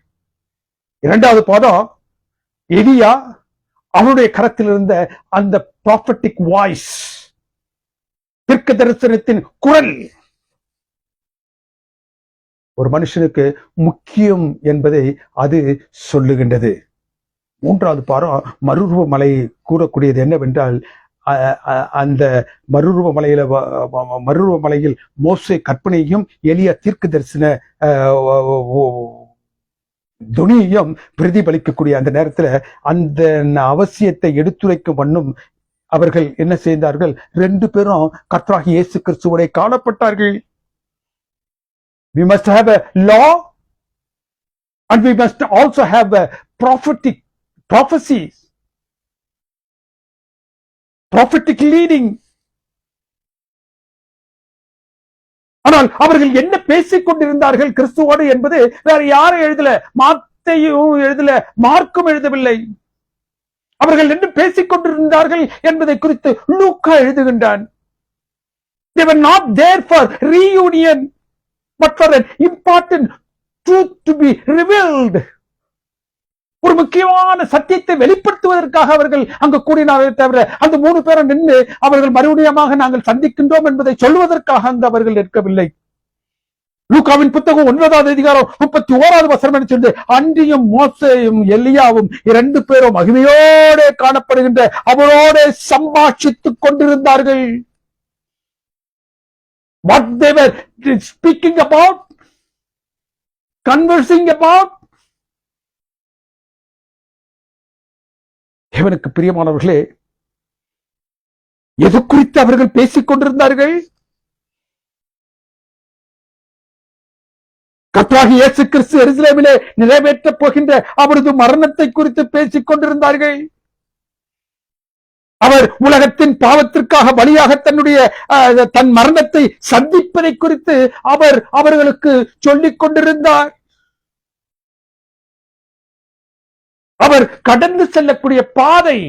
Speaker 1: 2வது பாடம், எலியா அவனுடைய கரத்தில் இருந்த அந்த ப்ராஃபட்டிக் வாய்ஸ், தீர்க்க தரிசனத்தின் குரல் ஒரு மனுஷனுக்கு முக்கியம் என்பதை அது சொல்லுகின்றது. 3வது பாடம், மறுரூப மலை கூறக்கூடியது என்னவென்றால், அந்த மறுரூப மலையில் மோசே கற்பனையும் எலியா தீர்க்க தரிசன துணியையும் பிரதிபலிக்கக்கூடிய அந்த நேரத்துல அந்த அவசியத்தை எடுத்துரைக்கும் வண்ணம் அவர்கள் என்ன செய்தார்கள்? 2 பேரும் கர்த்தராகிய இயேசு கிறிஸ்துவோட காணப்பட்டார்கள். We must have a law and we must also have a prophecies, prophetic leading. ஆனால் அவர்கள் என்ன பேசிக் கொண்டிருந்தார்கள் கிறிஸ்துவோடு என்பது வேற யாரும் எழுதல. மாத்தையும் எழுதல, மார்க்கும் எழுதவில்லை. அவர்கள் என்ன பேசிக் கொண்டிருந்தார்கள் என்பதை குறித்து லூக்கா எழுதுகின்றான். They were not there for reunion, but for an important truth to be revealed. ஒரு முக்கியமான சத்தியத்தை வெளிப்படுத்துவதற்காக அவர்கள் அங்கு கூடினார்களே தவிர அந்த 3 பேரும் நின்று அவர்கள் மறுபடியுமாக நாங்கள் சந்திக்கின்றோம் என்பதை சொல்வதற்காக அங்கு அவர்கள் நிற்கவில்லை. லூக்காவின் புத்தகம் 9வது அதிகாரம் 31வது வசனம் என்று சொல்லி, அன்றியும் மோசேயும் எலியாவும் 2 பேரும் மகிமையோடு காணப்படுகின்ற அவரோடு சம்பாஷித்துக் கொண்டிருந்தார்கள். What they were speaking about, conversing about. தேவனுக்கு பிரியமானவர்களே, எது குறித்து அவர்கள் பேசிக் கொண்டிருந்தார்கள்? கர்த்தராகிய இயேசு கிறிஸ்து எருசலேமிலே நிறைவேற்றப் போகின்ற அவரது மரணத்தை குறித்து பேசிக் கொண்டிருந்தார்கள். அவர் உலகத்தின் பாவத்திற்காக பலியாக தன் மரணத்தை சந்திப்பதை குறித்து அவர்களுக்கு சொல்லிக் கொண்டிருந்தார். அவர் கடந்து செல்லக்கூடிய பாதை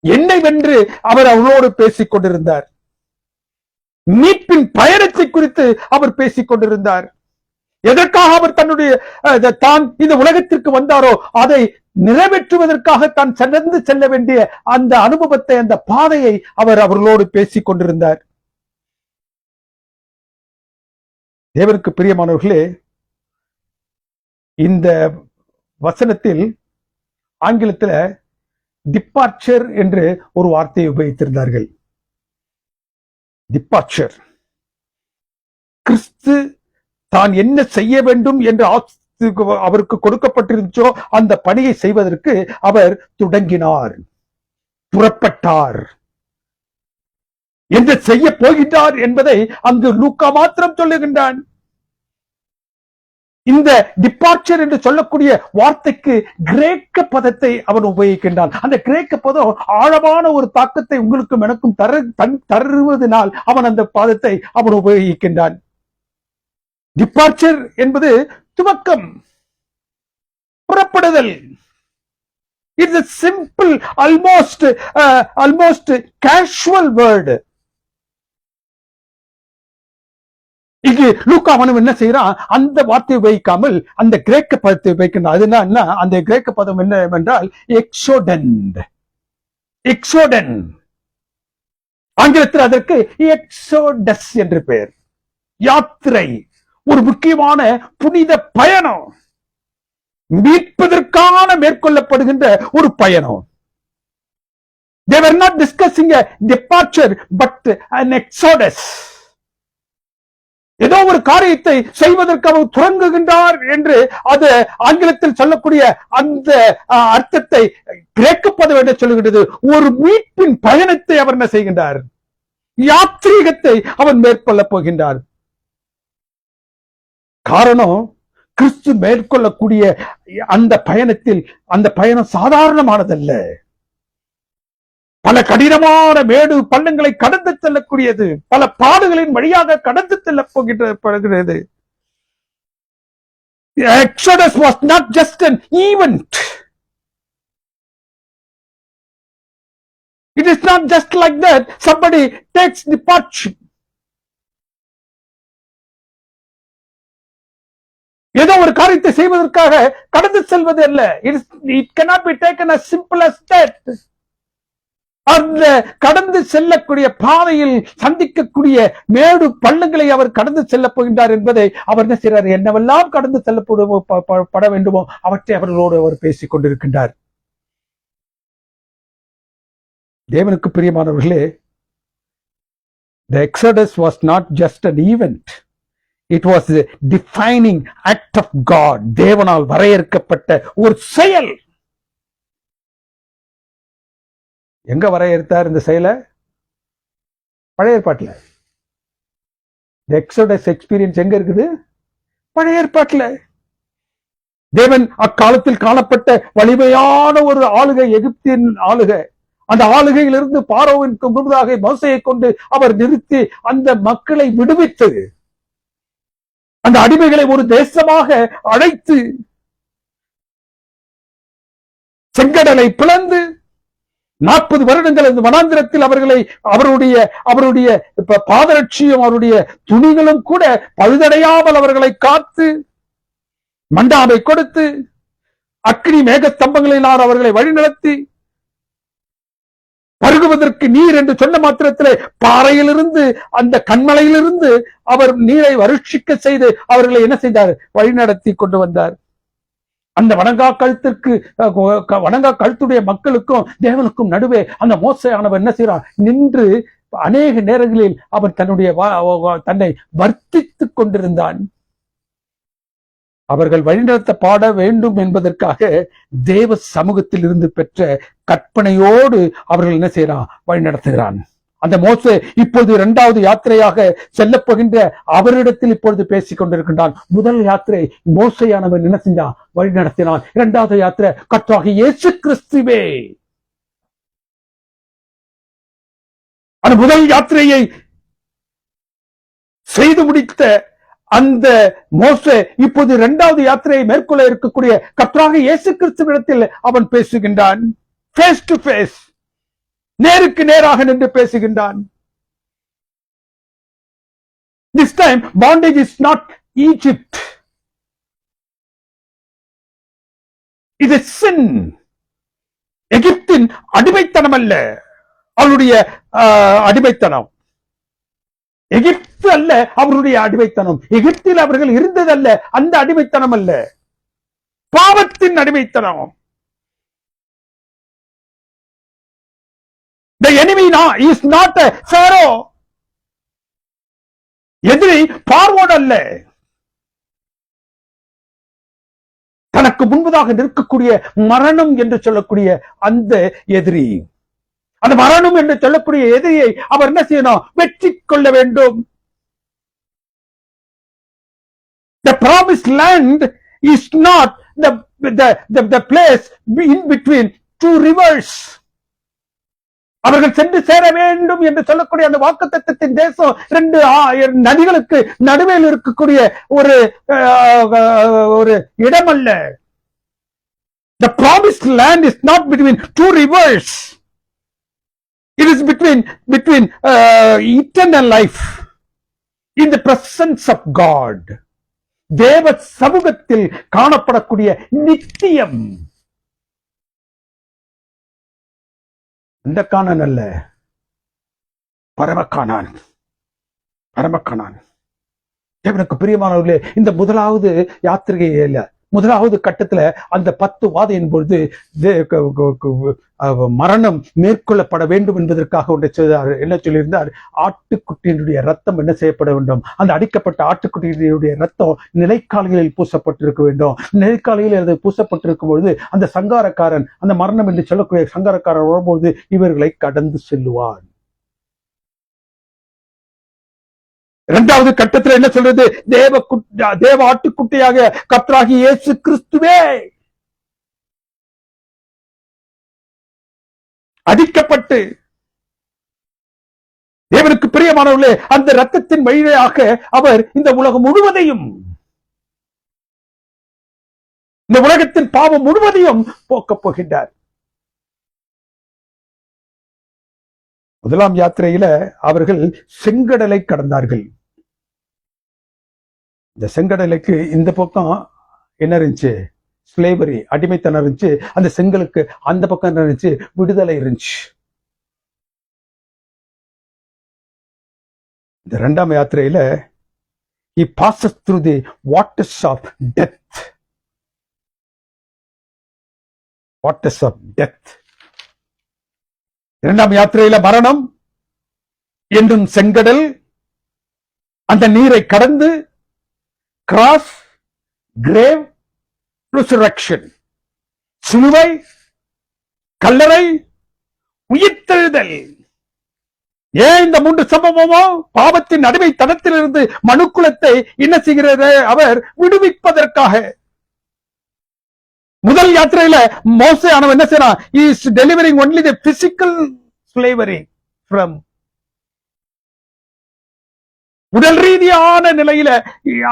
Speaker 1: என்னை வென்று அவர் அவளோடு பேசிக் கொண்டிருந்தார். மீட்பின் பயணத்தை குறித்து அவர் பேசிக் கொண்டிருந்தார். எதற்காக அவர் தான் இந்த உலகத்திற்கு வந்தாரோ அதை நிறைவேற்றுவதற்காக தான் கடந்து செல்ல வேண்டிய அந்த அனுபவத்தை, அந்த பாதையை அவர் அவர்களோடு பேசிக் கொண்டிருந்தார். தேவனுக்கு பிரியமானவர்களே, இந்த வசனத்தில் ஆங்கிலத்தில் டிபார்ச்சர் என்று ஒரு வார்த்தையை உபயோகித்திருந்தார்கள். டிபார்ச்சர், கிறிஸ்து தான் என்ன செய்ய வேண்டும் என்று அவருக்கு கொடுக்கப்பட்டிருந்தோ அந்த பணியை செய்வதற்கு அவர் தொடங்கினார், புறப்பட்டார். என்ன செய்ய போகின்றார் என்பதை அங்கு லூக்கா மாத்திரம் சொல்லுகின்றான். இந்த டிபார்ச்சர் என்று சொல்லக்கூடிய வார்த்தைக்கு கிரேக்க பதத்தை அவன் உபயோகிக்கின்றான். அந்த கிரேக்க பதம் ஆழமான ஒரு தாக்கத்தை உங்களுக்கும் எனக்கும் தருவதனால் அவன் அந்த பதத்தை அவன் உபயோகிக்கின்றான். டிபார்ச்சர் என்பது துவக்கம், புறப்படுதல். It's a simple, almost casual word. இங்கு லூக்கா என்ன செய்யறான்? அந்த வார்த்தையை உபயோகிக்காமல் அந்த கிரேக்க பதத்தை உபயோகிக்கிறான். அது என்ன? அந்த கிரேக்க பதம் என்னவென்றால் எக்ஸோடன். ஆங்கிலத்தில் அதற்கு எக்ஸோடஸ் என்று பெயர். யாத்திரை, ஒரு முக்கியமான புனித பயணம், மீட்பதற்கான மேற்கொள்ளப்படுகின்ற ஒரு பயணம். They were not discussing a departure but an exodus. ஏதோ ஒரு காரியத்தை செய்வதற்கு அவர் துவங்குகின்றார் என்று அது ஆங்கிலத்தில் சொல்லக்கூடிய அந்த அர்த்தத்தை கிரேக்க பதம் என்று சொல்லுகின்றது. ஒரு மீட்பின் பயணத்தை அவர் என்ன செய்கின்றார்? யாத்ரீகத்தை அவன் மேற்கொள்ள போகின்றார். காரணம், கிறிஸ்து மேற்கொள்ளக்கூடிய அந்த பயணத்தில் அந்த பயணம் சாதாரணமானதல்ல. பல கடினமான மேடு பள்ளங்களை கடந்து செல்லக்கூடியது, பல பாடுகளின் வழியாக கடந்து செல்ல போகிறது. Exodus was not just an event. It is not just like that. Somebody takes the punch. ஏதோ ஒரு காரியத்தை செய்வதற்காக கடந்து செல்வது அல்ல. It cannot be taken as simple as that. அந்த கடந்து செல்லக்கூடிய பாதையில் சந்திக்கக்கூடிய மேடு பள்ளங்களை அவர் கடந்து செல்ல போகின்றார் என்பதை அவர் என்ன செய்கிறார், என்னவெல்லாம் கடந்து செல்லப்பட வேண்டுமோ அவற்றை அவர்களோடு அவர் பேசிக் கொண்டிருக்கின்றார். தேவனுக்கு பிரியமானவர்களே, the Exodus was not just an event. It was the defining act of God. தேவனால் வரையறுக்கப்பட்ட ஒரு செயல். எங்க வரையறுத்தார் இந்த செயலை? பழைய ஏற்பாட்டில். எக்ஸோடஸ் எக்ஸ்பீரியன்ஸ் எங்க இருக்குது? பழைய ஏற்பாட்டில். தேவன் அக்காலத்தில் காணப்பட்ட வலிமையான ஒரு ஆளுகை, எகிப்தின் ஆளுகை. அந்த ஆளுகையிலிருந்து பார்வோவிற்கு முன்பதாக மோசையை கொண்டு அவர் நிறுத்தி அந்த மக்களை விடுவித்து அந்த அடிமைகளை ஒரு தேசமாக அழைத்து செங்கடலை பிளந்து 40 வருடங்கள் இந்த வனாந்திரத்தில் அவர்களை அவருடைய பாதரட்சியும் அவருடைய துணிகளும் கூட பழுதடையாமல் அவர்களை காத்து மண்டாவை கொடுத்து அக்னி மேக ஸ்தம்பங்களினால் அவர்களை வழிநடத்தி பருகுவதற்கு நீர் என்று சொன்ன மாத்திரத்திலே பாறையிலிருந்து அந்த கண்மலையிலிருந்து அவர் நீரை வருஷிக்க செய்து அவர்களை என்ன செய்தார்? வழிநடத்தி கொண்டு வந்தார். அந்த வணங்கா கழுத்துடைய மக்களுக்கும் தேவனுக்கும் நடுவே அந்த மோசையானவர் என்ன செய்யறான்? நின்று அநேக நேரங்களில் அவன் தன்னை வர்த்தித்துக் கொண்டிருந்தான். அவர்கள் வழிநடத்தப்பட வேண்டும் என்பதற்காக தேவ சமூகத்தில் இருந்து பெற்ற கற்பனையோடு அவர்கள் என்ன செய்யறான்? வழிநடத்துகிறான். அந்த மோசே இப்பொழுது 2வது யாத்திரையாக செல்ல போகின்ற அவரிடத்தில் இப்பொழுது பேசிக் கொண்டிருக்கின்றான். முதல் யாத்திரை மோசையானவன் என்ன செஞ்சான்? வழி நடத்தினான். 2வது யாத்திரை கர்த்தராகிய இயேசு கிறிஸ்துவே. அந்த முதல் யாத்திரையை செய்து முடித்த அந்த மோசே இப்போது 2வது யாத்திரையை மேற்கொள்ள இருக்கக்கூடிய கர்த்தராகிய இயேசு கிறிஸ்துவிடத்தில் அவன் பேசுகின்றான். ஃபேஸ் டு ஃபேஸ், நேருக்கு நேராக நின்று பேசுகின்றான். This time bondage is not Egypt. It is sin. எகிப்தின் அடிமைத்தனம் அல்ல அவருடைய அடிமைத்தனம். எகிப்து அல்ல அவருடைய அடிமைத்தனம். எகிப்தில் அவர்கள் இருந்ததல்ல அந்த அடிமைத்தனம் அல்ல, பாவத்தின் அடிமைத்தனம். The enemy is not a Pharaoh. எதிரி பார்வோன் அல்ல. தனக்கு முன்பதாக நிற்கக்கூடிய மரணம் என்று சொல்லக்கூடிய அந்த எதிரி. அந்த மரணம் என்று சொல்லக்கூடிய எதிரியை அவர் என்ன செய்யணும்? வெற்றி கொள்ள வேண்டும். The promised land is not the place in between two rivers. அவர்கள் சென்று சேர வேண்டும் என்று சொல்லக்கூடிய அந்த வாக்குத்தத்தத்தின் தேசம் 2 நதிகளுக்கு நடுவில் இருக்கக்கூடிய ஒரு இடம் அல்ல. The promised land is not between 2 rivers. It is between eternal life in the presence of God. தேவ சமூகத்தில் காணப்படக்கூடிய நித்தியம். இந்த கானான் அல்ல, பரமகானான். தேவனுக்கு பிரியமானவர்களே, இந்த முதலாவது யாத்திரையே இல்ல, முதலாவது கட்டத்துல அந்த 10 வாதையின் பொழுது மரணம் மேற்கொள்ளப்பட வேண்டும் என்பதற்காக என்ன சொல்லியிருந்தார்? ஆட்டுக்குட்டியினுடைய ரத்தம் என்ன செய்யப்பட வேண்டும்? அந்த அடிக்கப்பட்ட ஆட்டுக்குட்டியினுடைய ரத்தம் நிலைக்காலிகளில் பூசப்பட்டிருக்க வேண்டும். நிலைக்காலிகளில் அது பூசப்பட்டிருக்கும் பொழுது அந்த சங்காரக்காரன், அந்த மரணம் என்று சொல்லக்கூடிய சங்காரக்காரன் வரும்பொழுது இவர்களை கடந்து செல்லுவான். 2வது கட்டத்தில் என்ன சொல்றது? தேவ ஆட்டுக்குட்டியாக கர்த்தராகிய இயேசு கிறிஸ்துவே. அடிக்கப்பட்டு தேவனுக்கு பிரியமானவர்களே, அந்த இரத்தத்தின் வழியாக அவர் இந்த உலகம் முழுவதையும், இந்த உலகத்தின் பாவம் முழுவதையும் போக்கப் போகின்றார். முதலாம் யாத்திரையில அவர்கள் செங்கடலை கடந்தார்கள். இந்த செங்கடலுக்கு இந்த பக்கம் என்ன இருந்துச்சு? ஸ்லேவரி, அடிமைத்தனம் இருந்துச்சு. அந்த செங்கலுக்கு அந்த பக்கம் என்ன இருந்துச்சு? விடுதலை இருந்துச்சு. இந்த இரண்டாம் யாத்திரையில he passes through the waters of death. Waters of death. இரண்டாம் யாத்திரையில மரணம் என்றும் செங்கடல், அந்த நீரை கடந்து கிராஸ், கிரேவ், resurrection, சிலுவை, கல்லறை, உயிர்த்தெழுதல். ஏன் இந்த 3 சம்பவமோ? பாவத்தின் அடிமைத்தனத்திலிருந்து மனுக்குலத்தை என்ன செய்கிறது? அவர் விடுவிப்பதற்காக. முதல் யாத்திரையில மோசே ஆனவன் என்ன செய்யறான்? He is delivering only the physical slavery from, உடல் ரீதியான நிலையில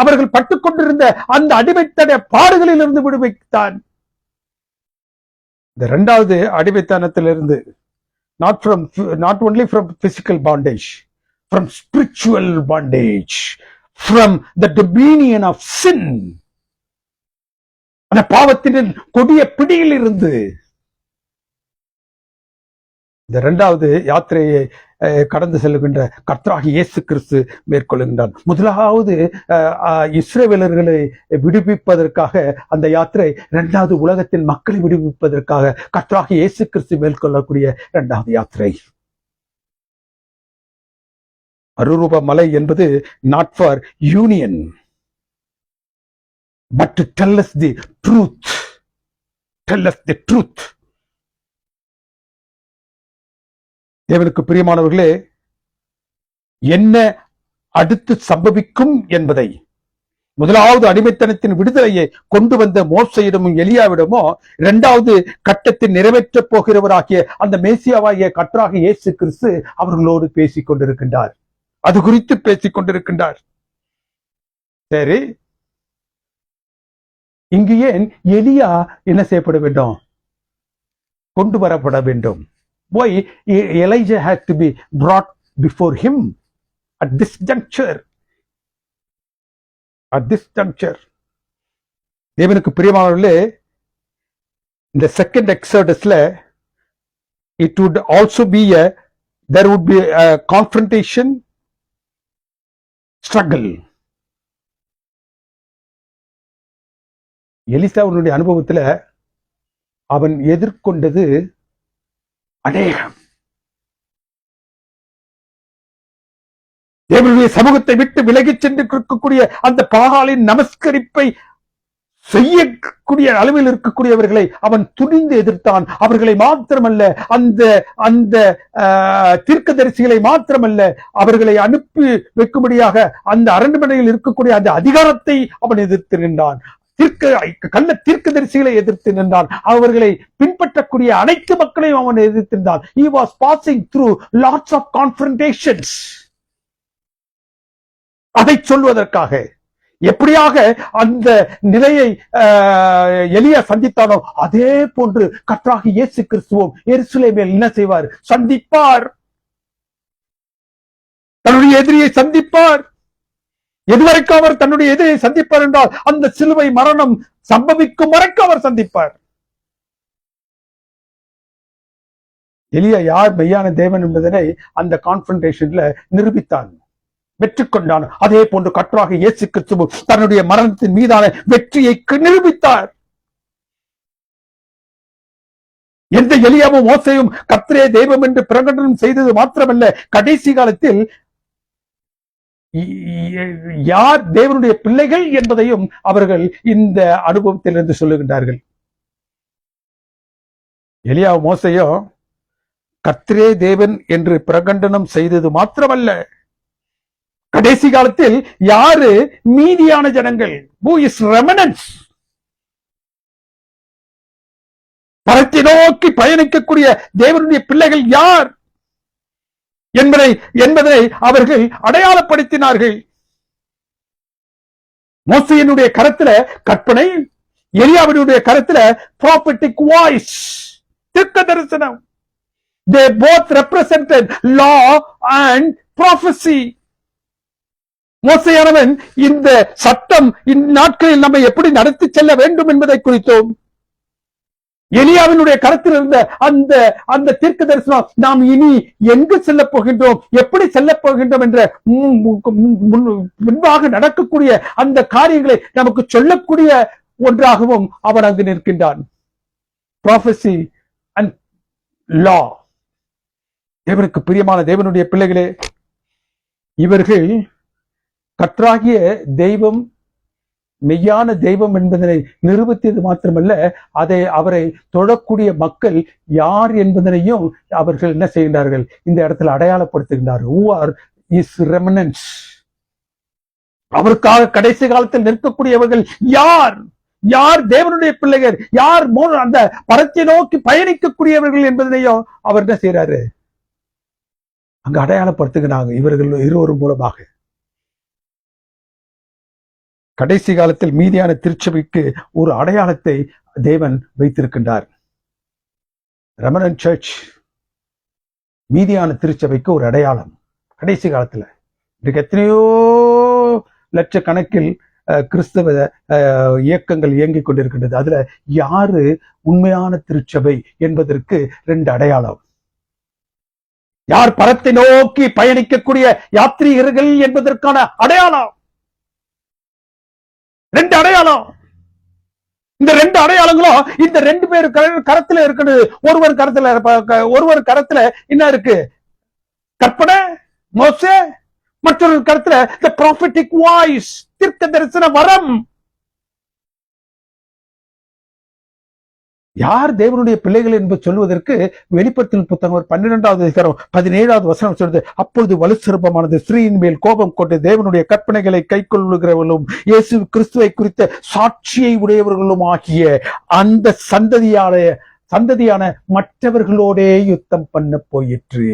Speaker 1: அவர்கள் பட்டுக்கொண்டிருந்த அந்த அடிமைத்தன பாடுகளில் இருந்து விடுவித்தான். இந்த இரண்டாவது அடிமைத்தனத்திலிருந்து not only from physical bondage, from spiritual bondage, from the dominion of sin, அந்த பாவத்தின் கொடிய பிடியில் இருந்து இந்த இரண்டாவது யாத்திரையை கடந்து செல்கின்ற கர்த்தராகிய இயேசு கிறிஸ்து மேற்கொள்கின்றார். முதலாவது இஸ்ரவேலர்களை விடுவிப்பதற்காக அந்த யாத்திரை, இரண்டாவது உலகத்தின் மக்களை விடுவிப்பதற்காக கர்த்தராகிய இயேசு கிறிஸ்து மேற்கொள்ளக்கூடிய இரண்டாவது யாத்திரை. அரூப மலை என்பது not for union but to tell us the truth. Tell us the truth. தேவனுக்கு பிரியமானவர்களே, என்ன அடுத்து சம்பவிக்கும் என்பதை, முதலாவது அடிமைத்தனத்தின் விடுதலையை கொண்டு வந்த மோசையிடமும் எலியாவிடமோ, இரண்டாவது கட்டத்தில் நிறைவேற்றப் போகிறவராகிய அந்த மேசியாவாகிய கர்த்தராகிய இயேசு கிறிஸ்து அவர்களோடு பேசிக் கொண்டிருக்கின்றார். அது குறித்து பேசிக் கொண்டிருக்கின்றார். சரி, இங்கு ஏன் எலியா என்ன செய்யப்பட வேண்டும்? கொண்டு வரப்பட வேண்டும். Why Elijah had to be brought before him at this juncture? At this juncture. தேவனுக்கு பிரியமானவர்களே, இந்த second எக்ஸோடஸ்ல it would also be there would be a confrontation, struggle. எலிசாவுடைய அனுபவத்துல அவன் எதிர்கொண்டது அநேகம். தேவனுடைய சமூகத்தை விட்டு விலகிச் சென்று இருக்கக்கூடிய அந்த பாகாலின் நமஸ்கரிப்பை செய்யக்கூடிய அளவில் இருக்கக்கூடியவர்களை அவன் துணிந்து எதிர்த்தான். அவர்களை மாத்திரமல்ல, அந்த அந்த தீர்க்கதரிசிகளை மாத்திரமல்ல, அவர்களை அனுப்பி வைக்கும்படியாக அந்த அரண்மனையில் இருக்கக்கூடிய அந்த அதிகாரத்தை அவன் எதிர்த்து நின்றான். கள்ள தீர்க்கதரிசிகளை எதிர்த்து நின்றான். அவர்களை பின்பற்றக்கூடிய அனைத்து மக்களையும் அவன் எதிர்த்திருந்தான். He was passing through lots of confrontations. அதை சொல்வதற்காக எப்படியாக அந்த நிலையை எலியா சந்தித்தானோ அதே போன்று கர்த்தராகிய இயேசு கிறிஸ்துவும் எருசலேமில் என்ன செய்வார்? சந்திப்பார். தன்னுடைய எதிரியை சந்திப்பார். எதுவரைக்கும் அவர் தன்னுடைய எதிரியை சந்திப்பார் என்றால் அந்த சிலுவை மரணம் சம்பவிக்கும் வரைக்கும் அவர் சந்திப்பார். எலியா யார் மெய்யான தேவன் என்பதனை அந்த கான்ஃபரன்டேஷன்ல நிரூபித்தான், வெற்றி கொண்டான். அதே போன்று கர்த்தராகிய இயேசு கிறிஸ்து தன்னுடைய மரணத்தின் மீதான வெற்றியை நிரூபித்தார். எந்த எலியாவும் மோசேயும் கர்த்தரே தெய்வம் என்று பிரகடனம் செய்தது மாத்திரமல்ல, கடைசி காலத்தில் யார் தேவனுடைய பிள்ளைகள் என்பதையும் அவர்கள் இந்த அனுபவத்திலிருந்து சொல்லுகின்றார்கள். எலியா மோசேயும் கர்த்தரே தேவன் என்று பிரகடனம் செய்தது மாத்திரமல்ல, கடைசி காலத்தில் யாரு மீதியான ஜனங்கள், who is remnants, பரத்தை நோக்கி பயணிக்கக்கூடிய தேவனுடைய பிள்ளைகள் யார் என்பதை அவர்கள் அடையாளப்படுத்தினார்கள். மோசேயினுடைய கரத்துல கற்பனை, எலியாவினுடைய கரத்துல ப்ராபெட்டிக் வாய்ஸ், தீர்க்க தரிசனம். They both represented law and prophecy. மோசேயானவன் இந்த சட்டம் இந்நாட்களில் நம்மை எப்படி நடத்தி செல்ல வேண்டும் என்பதை குறித்தோம். எலியாவினுடைய கருத்தில் இருந்த அந்த தீர்க்க தரிசனம் நாம் இனி எங்கு செல்ல போகின்றோம், எப்படி செல்ல போகின்றோம் என்ற முன்பாக நடக்கக்கூடிய அந்த காரியங்களை நமக்கு சொல்லக்கூடிய ஒன்றாகவும் அவன் அங்கு நிற்கின்றான். ப்ராபசி அண்ட் லா. தேவனுக்கு பிரியமான தேவனுடைய பிள்ளைகளே, இவர்கள் கர்த்தராகிய தெய்வம் மெய்யான தெய்வம் என்பதனை நிரூபித்தது மாத்திரமல்ல, அவரை தொழக்கூடிய மக்கள் யார் என்பதனையும் அவர்கள் என்ன செய்கின்றார்கள், இந்த இடத்துல அடையாளப்படுத்துகின்றார்கள். Who are his remnants? அவருக்காக கடைசி காலத்தில் நிற்கக்கூடியவர்கள் யார்? யார் தேவனுடைய பிள்ளைகள்? யார் அந்த பரத்தை நோக்கி பயணிக்கக்கூடியவர்கள் என்பதனையும் அவர் என்ன செய்யறாரு, அங்கு அடையாளப்படுத்துகிறாங்க. இவர்கள் இருவரும் மூலமாக கடைசி காலத்தில் மீதியான திருச்சபைக்கு ஒரு அடையாளத்தை தேவன் வைத்திருக்கின்றார். ரெமனன்ட் சர்ச் மீதியான திருச்சபைக்கு ஒரு அடையாளம். கடைசி காலத்துல இன்றைக்கு எத்தனையோ லட்சக்கணக்கில் கிறிஸ்தவ இயக்கங்கள் இயங்கிக் கொண்டிருக்கின்றது. அதுல யாரு உண்மையான திருச்சபை என்பதற்கு 2 அடையாளம். யார் பரத்தை நோக்கி பயணிக்கக்கூடிய யாத்ரீகர்கள் என்பதற்கான அடையாளம். 2 அடையாளம். இந்த 2 அடையாளங்களும் இந்த 2 பேர் கரத்துல இருக்குது. ஒருவர் கரத்துல என்ன இருக்கு, கற்பனை மோசே, மற்றொரு கரத்துல the prophetic voice, தீர்க்க தரிசன வரம். யார் தேவனுடைய பிள்ளைகள் என்பது சொல்வதற்கு வெளிப்படுத்தல் புத்தகம் 12வது அதிகாரம் 17வது வசனம் சொல்றது, அப்பொழுது வலுசிறப்பமானது ஸ்திரீயின் மேல் கோபம் கொண்டு தேவனுடைய கற்பனைகளை கை கொள்ளுகிறவர்களும் இயேசு கிறிஸ்துவை குறித்த சாட்சியை உடையவர்களும் ஆகிய அந்த சந்ததியான மற்றவர்களோடே யுத்தம் பண்ண போயிற்று.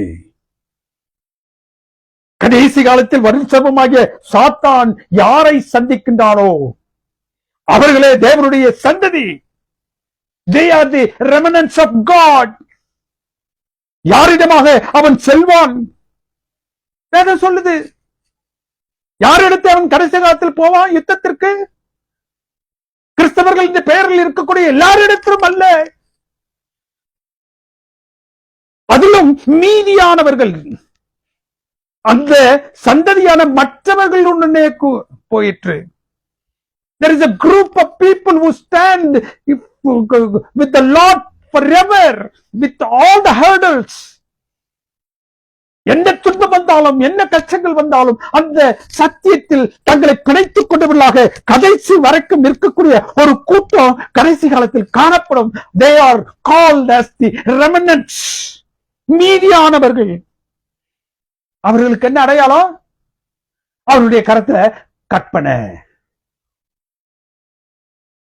Speaker 1: கடைசி காலத்தில் வலுசிறப்பமாகிய சாத்தான் யாரை சந்திக்கின்றானோ அவர்களே தேவனுடைய சந்ததி. They are the remnants of God. யாரிடமாக அவன் செல்வான் சொல்லுது. யாரிடத்தை அவன் கடைசி காலத்தில் போவான் யுத்தத்திற்கு? கிறிஸ்தவர்கள் இந்த பெயரில் இருக்கக்கூடிய எல்லாரிடத்திலும் அல்ல, அதிலும் மீதியானவர்கள், அந்த சந்ததியான மற்றவர்கள் உடனே போயிற்று. There is a group of people who stand with the Lord forever, with all the hurdles. என்ன துன்பம் வந்தாலும் என்ன கஷ்டங்கள் வந்தாலும் அந்த சத்தியத்தில் தங்களை பிணைத்துக் கொண்டவர்களாக கடைசி வரைக்கும் இருக்கக்கூடிய ஒரு கூட்டம் கடைசி காலத்தில் காணப்படும். They are called as the remnants, மீதியானவர்கள். அவர்களுக்கு என்ன அடையாளம்? அவருடைய கரத்துல கற்பனை.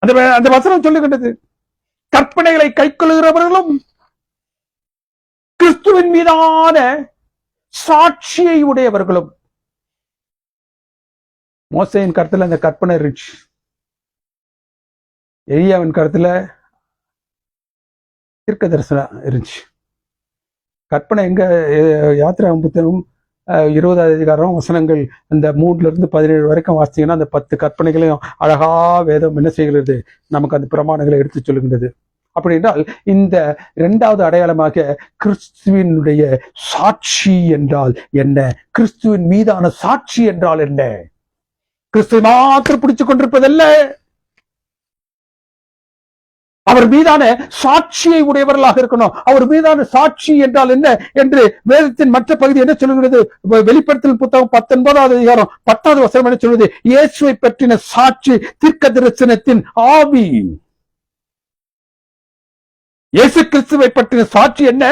Speaker 1: அந்த வசனம் சொல்லுகின்றது, கற்பனைகளை கைக்கொள்ளுகிறவர்களும் கிறிஸ்துவின் மீதான சாட்சியை உடையவர்களும். மோசேயின் கருத்துல அந்த கற்பனை இருந்துச்சு, எலியாவின் கருத்துல தீர்க்க தரிசனம் இருந்துச்சு. கற்பனை எங்க? யாத்திராகமம் புத்தகம் 20வது அதிகாரம் வசனங்கள் அந்த 3-17 வரைக்கும் வாசித்தீங்கன்னா அந்த 10 கற்பனைகளையும் அழகா வேதம் என்ன செய்கிறது, நமக்கு அந்த பிரமாணங்களை எடுத்து சொல்லுகின்றது. அப்படி என்றால் இந்த 2வது அடையாளமாக கிறிஸ்துவினுடைய சாட்சி என்றால் என்ன, கிறிஸ்துவின் மீதான சாட்சி என்றால் என்ன? கிறிஸ்துவை மாத்திரம் பிடிச்சுக் கொண்டிருப்பதல்ல, அவர் மீதான சாட்சியை உடையவர்களாக இருக்கணும். அவர் மீதான சாட்சி என்றால் என்ன என்று வேதத்தின் மற்ற பகுதி என்ன சொல்லுகிறது? வெளிப்படுத்தல் புத்தகம் 19வது அதிகாரம் 10வது வசனம் என்ன சொல்வது? இயேசுவை பற்றின சாட்சி தீர்க்க தரிசனத்தின் ஆவி. இயேசு கிறிஸ்துவை பற்றின சாட்சி என்ன?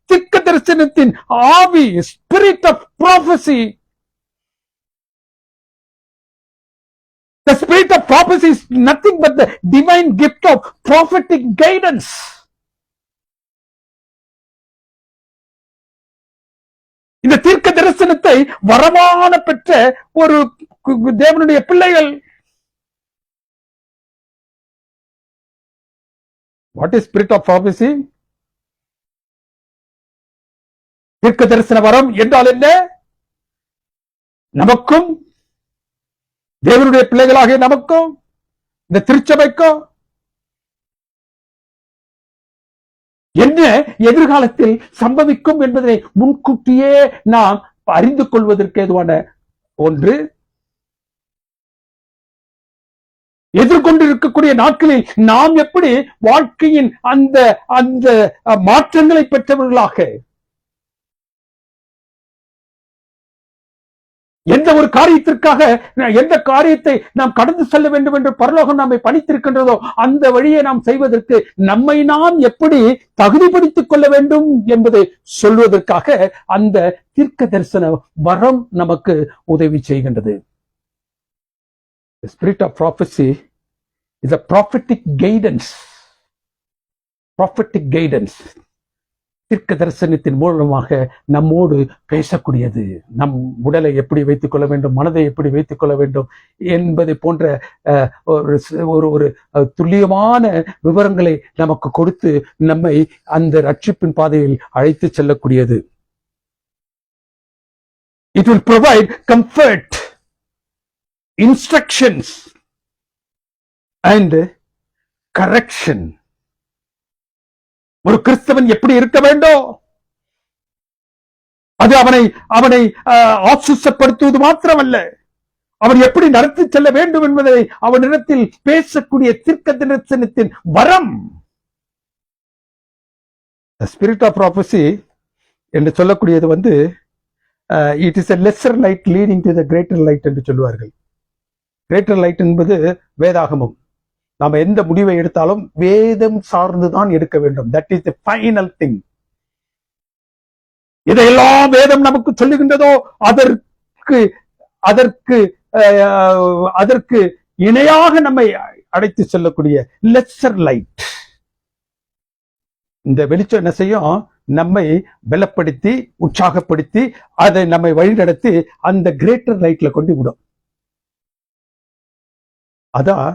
Speaker 1: தீர்க்க தரிசனத்தின் ஆவி, spirit of prophecy. The spirit of prophecy is nothing but the divine gift of prophetic guidance. இந்த தீர்க்க தரிசனத்தை வரமான பெற்ற ஒரு தேவனுடைய பிள்ளைகள். What is spirit of prophecy? தீர்க்க தரிசன வரம் என்றால் என்ன? நமக்கும் தேவனுடைய பிள்ளைகளாகிய நமக்கும் இந்த திருச்சபைக்கும் என்ன எதிர்காலத்தில் சம்பவிக்கும் என்பதை முன்கூட்டியே நாம் அறிந்து கொள்வதற்கு ஏதுவான ஒன்று. எதிர்கொண்டிருக்கக்கூடிய நாட்களில் நாம் எப்படி வாழ்க்கையின் அந்த அந்த மாற்றங்களை பெற்றவர்களாக, எந்த ஒரு காரியத்திற்காக எந்த காரியத்தை நாம் கடந்து செல்ல வேண்டும் என்று பரலோகம் நம்மை பணித்திருக்கின்றதோ அந்த வழியை நாம் செய்வதற்கு நம்மை நாம் எப்படி தகுதிப்படுத்திக் கொள்ள வேண்டும் என்பதை சொல்வதற்காக அந்த தீர்க்க தரிசன வரம் நமக்கு உதவி செய்கின்றது. The spirit of prophecy is a prophetic guidance. Prophetic guidance. தீர்க்க தரிசனத்தின் மூலமாக நம்மோடு பேசக்கூடியது. நம் உடலை எப்படி வைத்துக் கொள்ள வேண்டும், மனதை எப்படி வைத்துக் கொள்ள வேண்டும் என்பதை போன்ற ஒரு துல்லியமான விவரங்களை நமக்கு கொடுத்து நம்மை அந்த ரட்சிப்பின் பாதையில் அழைத்து செல்லக்கூடியது. It will provide comfort, instructions and correction. ஒரு கிறிஸ்தவன் எப்படி இருக்க வேண்டும், அது அவனை ஆசுசப்படுத்துவது மாத்திரமல்ல, அவன் எப்படி நடத்தி செல்ல வேண்டும் என்பதை அவனிடத்தில் பேசக்கூடிய தீர்க்க தரிசனத்தின் வரம். ஸ்பிரிட் ஆஃப் ப்ராபசி என்று சொல்லக்கூடியது it is a lesser light leading to the greater light என்று சொல்லுவார்கள். கிரேட்டர் லைட் என்பது வேதாகமம். நாம எந்த முடிவை எடுத்தாலும் வேதம் சார்ந்துதான் எடுக்க வேண்டும். That is the final thing. இதையெல்லாம் வேதம் நமக்கு சொல்லுகின்றதோ அதற்கு அதற்கு அதற்கு இணையாக நம்மை அழைத்து செல்லக்கூடிய லெஸ்ஸர் லைட். இந்த வெளிச்சம் என்ன செய்யும்? நம்மை பலப்படுத்தி உற்சாகப்படுத்தி அதை நம்மை வழிநடத்தி அந்த கிரேட்டர் லைட்ல கொண்டு விடும். அதான்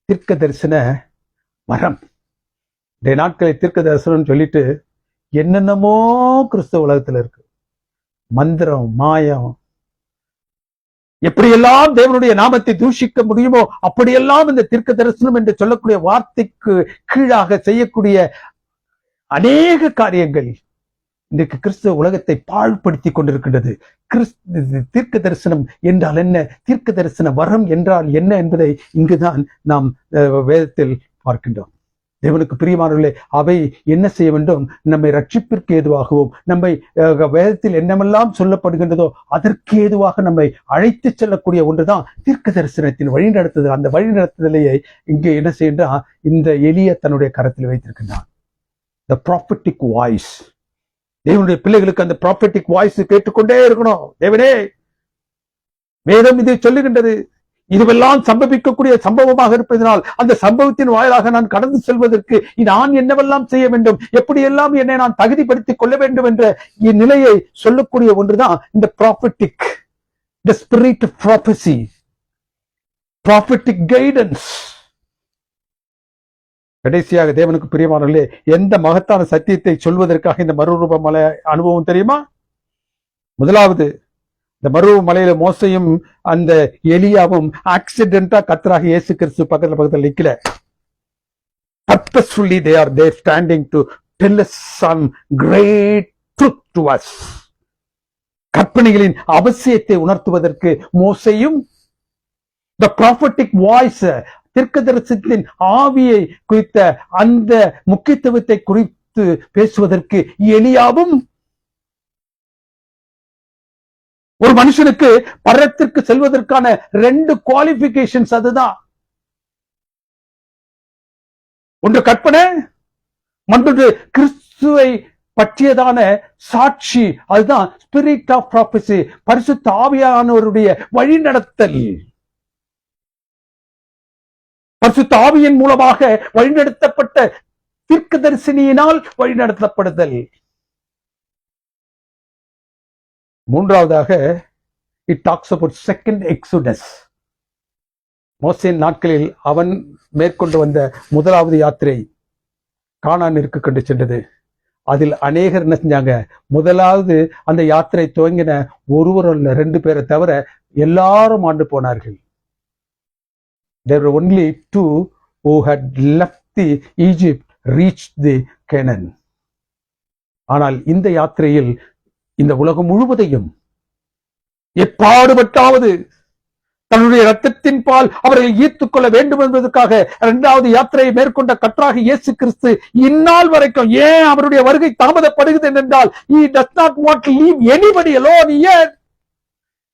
Speaker 1: தீர்க்க தரிசன வரம். இந்த நாட்களை தீர்க்க தரிசனம் சொல்லிட்டு என்னென்னமோ கிறிஸ்தவ உலகத்துல இருக்கு. மந்திரம், மாயம், எப்படியெல்லாம் தேவனுடைய நாமத்தை தூஷிக்க முடியுமோ அப்படியெல்லாம் இந்த தீர்க்க தரிசனம் என்று சொல்லக்கூடிய வார்த்தைக்கு கீழாக செய்யக்கூடிய அநேக காரியங்கள் இன்றைக்கு கிறிஸ்தவ உலகத்தை பாழ்படுத்தி கொண்டிருக்கின்றது. தீர்க்க தரிசனம் என்றால் என்ன, தீர்க்க தரிசன வரம் என்றால் என்ன என்பதை இங்குதான் நாம் வேதத்தில் பார்க்கின்றோம். தேவனுக்கு பிரியமானவர்களே, அவை என்ன செய்ய வேண்டும்? நம்மை ரட்சிப்பிற்கு ஏதுவாகவும் நம்மை வேதத்தில் என்னமெல்லாம் சொல்லப்படுகின்றதோ அதற்கு ஏதுவாக நம்மை அழைத்து செல்லக்கூடிய ஒன்றுதான் தீர்க்க தரிசனத்தின் வழிநடத்துதல். அந்த வழிநடத்துதலையை இங்கே என்ன செய்யறா, இந்த எலிய தன்னுடைய கரத்தில் வைத்திருக்கின்றான். The prophetic voice. தேவனுடைய பிள்ளைகளுக்கு அந்த ப்ராபெட்டிக் வாய்ஸ் கேட்டுக்கொண்டே இருக்கணும். தேவனே, வேதம் இதை சொல்லுகின்றது, இதுவெல்லாம் சம்பவிக்கக்கூடிய சம்பவமாக இருப்பதனால் அந்த சம்பவத்தின் வாயிலாக நான் கடந்து செல்வதற்கு நான் என்னவெல்லாம் செய்ய வேண்டும், எப்படியெல்லாம் என்னை நான் தகுதிப்படுத்திக் கொள்ள வேண்டும் என்ற இந்நிலையை சொல்லக்கூடிய ஒன்றுதான் இந்த ப்ராபெட்டிக், the spirit of prophecy, prophetic guidance. கடைசியாக தேவனுக்கு பிரியமானவர்களே, எந்த மகத்தான சத்தியத்தை சொல்வதற்காக இந்த மறுரூப மலை அனுபவம் தெரியுமா? முதலாவது, இந்த மறுரூப மலையில மோசையும் அந்த எலியாவும் ஆக்சிடென்டா கர்த்தராகிய இயேசு கிறிஸ்து பக்கத்துல நிக்கல. Purposefully they are there standing to tell us some great truth to us. கற்பனைகளின் அவசியத்தை உணர்த்துவதற்கு மோசையும், the prophetic voice, தீர்க்கதரிசனத்தின் ஆவியை குறித்த அந்த முக்கியத்துவத்தை குறித்து பேசுவதற்கு எலியாவும், ஒரு மனுஷனுக்கு பரத்திற்கு செல்வதற்கான 2 குவாலிபிகேஷன்ஸ் அதுதான். ஒன்று கற்பனை, மற்றொன்று கிறிஸ்துவை பற்றியதான சாட்சி. அதுதான் ஸ்பிரிட் ஆஃப் ப்ராபசி, பரிசுத்த ஆவியானவருடைய வழிநடத்தல். பரிசுத்த ஆவியின் மூலமாக வழிநடத்தப்பட்ட தீர்க்கதரிசனியினால் வழிநடத்தப்படுதல். மூன்றாவதாக it talks about second exodus. மோசேயின் நாட்களில் அவன் மேற்கொண்டு வந்த முதலாவது யாத்திரை கானானிற்கு கொண்டு சென்றது. அதில் அநேகர் என்ன செஞ்சாங்க, முதலாவது அந்த யாத்திரை துவங்கின ஒருவர் அல்ல 2 பேரை தவிர எல்லாரும் ஆண்டு போனார்கள். There were only 2 who had left the Egypt, reached the Canaan. ஆனால் இந்த யாத்திரையில் இந்த உலகம் முழுவதையும் எப்பாடுபட்டாவது தன்னுடைய இரத்தத்தின் பால் அவர்கள் ஈர்த்துக் கொள்ள வேண்டும் என்பதற்காக 2வது யாத்திரையை மேற்கொண்ட கர்த்தராகிய இயேசு கிறிஸ்து இந்நாள் வரைக்கும் ஏன் அவருடைய வருகை தாமதப்படுகிறது என்றால், he does not want to leave anybody alone yet.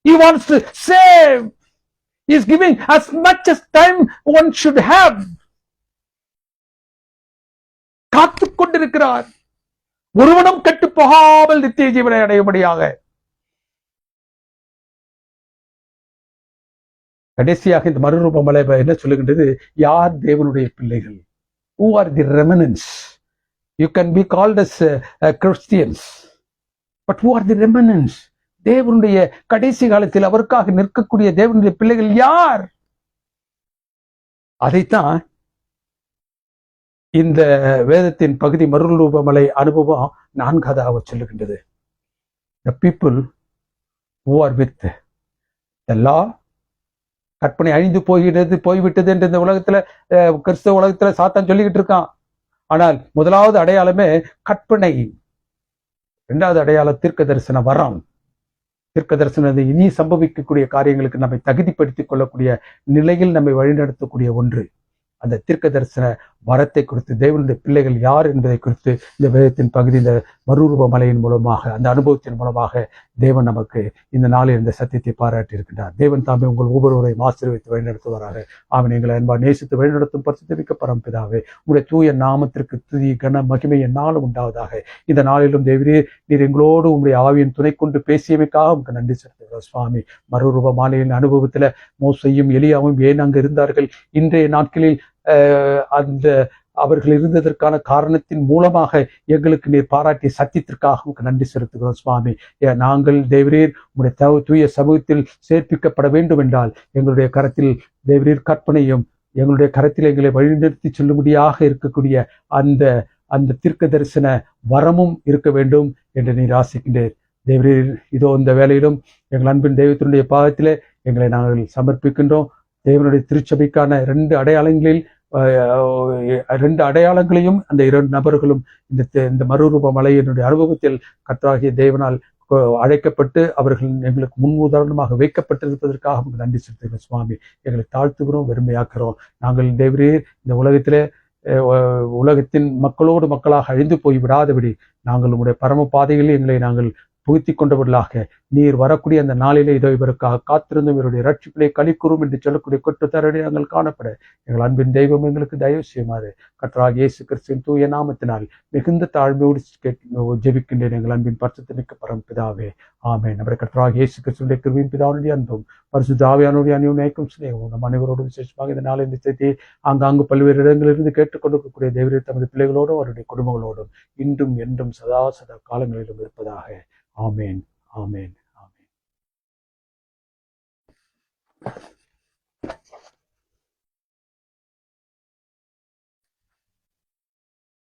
Speaker 1: He wants to save. He is giving as much as time one should have. காத்துக் கொண்டிருக்கிறார், ஒருவனும் கெட்டு போகாமல் நித்திய ஜீவனை அடையும்படியாக. கடைசியாக இந்த மறுரூபமலை என்ன சொல்லுகின்றது, யார் தேவனுடைய பிள்ளைகள்? Who are the remnants? You can be called as Christians, but who are the remnants? தேவனுடைய கடைசி காலத்தில் அவருக்காக நிற்கக்கூடிய தேவனுடைய பிள்ளைகள் யார்? அதைத்தான் இந்த வேதத்தின் பகுதி மறுரூபமலை அனுபவம் 4வது சொல்லுகின்றது. The people who are with the law. கற்பனை அழிந்து போய்விட்டது என்று இந்த உலகத்துல, கிறிஸ்தவ உலகத்துல சாத்தான் சொல்லிக்கிட்டு இருக்கான். ஆனால் முதலாவது அடையாளமே கற்பனை, 2வது அடையாளம் தீர்க்க தரிசன வரம். தீர்க்க தரிசனம் இனி சம்பவிக்கக்கூடிய காரியங்களுக்கு நம்மை தகுதிப்படுத்திக் கொள்ளக்கூடிய நிலையில் நம்மை வழிநடத்தக்கூடிய ஒன்று. அந்த தீர்க்க தரிசன வரத்தை குறித்து, தேவனுடைய பிள்ளைகள் யார் என்பதை குறித்து இந்த வேதத்தின் பகுதி, இந்த மறுரூப மலையின் மூலமாக, அந்த அனுபவத்தின் மூலமாக தேவன் நமக்கு இந்த நாளில் இந்த சத்தியத்தை பாராட்டி இருக்கின்றார். தேவன் தாமே உங்கள் ஒவ்வொருவரையும் ஆசீர்வதித்து வழிநடத்துவாராக. அவன் எங்களை அன்பா நேசித்து வழிநடத்தும் பரிசுத்தமிக்க பரம்பிதாவே, உங்களுடைய தூய நாமத்திற்கு துதி கன மகிமை என்னாலும் உண்டாவதாக. இந்த நாளிலும் தேவரே, நீர் எங்களோடு உங்களுடைய ஆவியின் துணை கொண்டு பேசியமைக்காக உங்களுக்கு நன்றி செலுத்துகிறோம் சுவாமி. மறுரூப மாலையின் அனுபவத்துல மோசையும் எலியாவும் ஏன் அங்கு இருந்தார்கள்? இன்றைய நாட்களில் அந்த அவர்கள் இருந்ததற்கான காரணத்தின் மூலமாக எங்களுக்கு நீர் பாராட்டிய சத்தியத்திற்காக நன்றி செலுத்துகிறோம் சுவாமி. நாங்கள் தேவரீர் உங்களுடைய தூய சமூகத்தில் சேர்ப்பிக்கப்பட வேண்டும் என்றால் எங்களுடைய கரத்தில் தேவரீர் கற்பனையும், எங்களுடைய கரத்தில் எங்களை வழிநிறுத்தி செல்லும்படியாக இருக்கக்கூடிய அந்த தீர்க்க தரிசன வரமும் இருக்க வேண்டும் என்று நீர் ஆசிக்கின்றேன். தேவரீர், இதோ இந்த வேலையிலும் எங்கள் அன்பின் தெய்வத்தினுடைய பாகத்திலே எங்களை நாங்கள் சமர்ப்பிக்கின்றோம். தேவனுடைய திருச்சபைக்கான 2 அடையாளங்களில் 2 அடையாளங்களையும் அந்த 2 நபர்களும் இந்த மறுரூப மலையினுடைய அனுபவத்தில் கர்த்தராகிய தேவனால் அழைக்கப்பட்டு அவர்கள் எங்களுக்கு முன் உதாரணமாக வைக்கப்பட்டிருப்பதற்காக நன்றி செலுத்துகிறோம் சுவாமி. எங்களை தாழ்த்துகிறோம், வெறுமையாக்குறோம். நாங்கள் தேவரீர் இந்த உலகத்திலே உலகத்தின் மக்களோடு மக்களாக அழிந்து போய் விடாதபடி நாங்கள் உங்களுடைய பரம பாதைகளில் எங்களை நாங்கள் புகுத்தி கொண்டவர்களாக நீர் வரக்கூடிய அந்த நாளிலே இதோ இவருக்காக காத்திருந்தும் இவருடைய ரட்சிப்பிலே களிக்கூறும் என்று சொல்லக்கூடிய குற்றத்தரடி நாங்கள் காணப்பட எங்கள் அன்பின் தெய்வம் எங்களுக்கு தயவு செய்யுமாறு கர்த்தராகிய இயேசு கிறிஸ்துவின் தூய நாமத்தினால் மிகுந்த தாழ்மையோடு ஜெபிக்கின்றேன் எங்கள் அன்பின் பரிசுத்தமிக்க பரம்பிதாவே, ஆமென். நம்முடைய கர்த்தராகிய இயேசு கிறிஸ்துவினுடைய கிருபையும் பிதாவுடைய அன்பும் பரிசுத்த ஆவியானுடைய அநியோன்யக்கும் சிநேகமும் நம் அனைவரோடு விசேஷமாக இந்த நாளை இந்த செய்தியை ஆங்காங்கு பல்வேறு இடங்களிலிருந்து கேட்டுக்கொண்டிருக்கக்கூடிய தேவரீர் தமது பிள்ளைகளோடும் அவருடைய குடும்பங்களோடும் இன்றும் என்றும் சதா காலங்களிலும் இருப்பதாக. ஆமென், ஆமென், ஆமென்.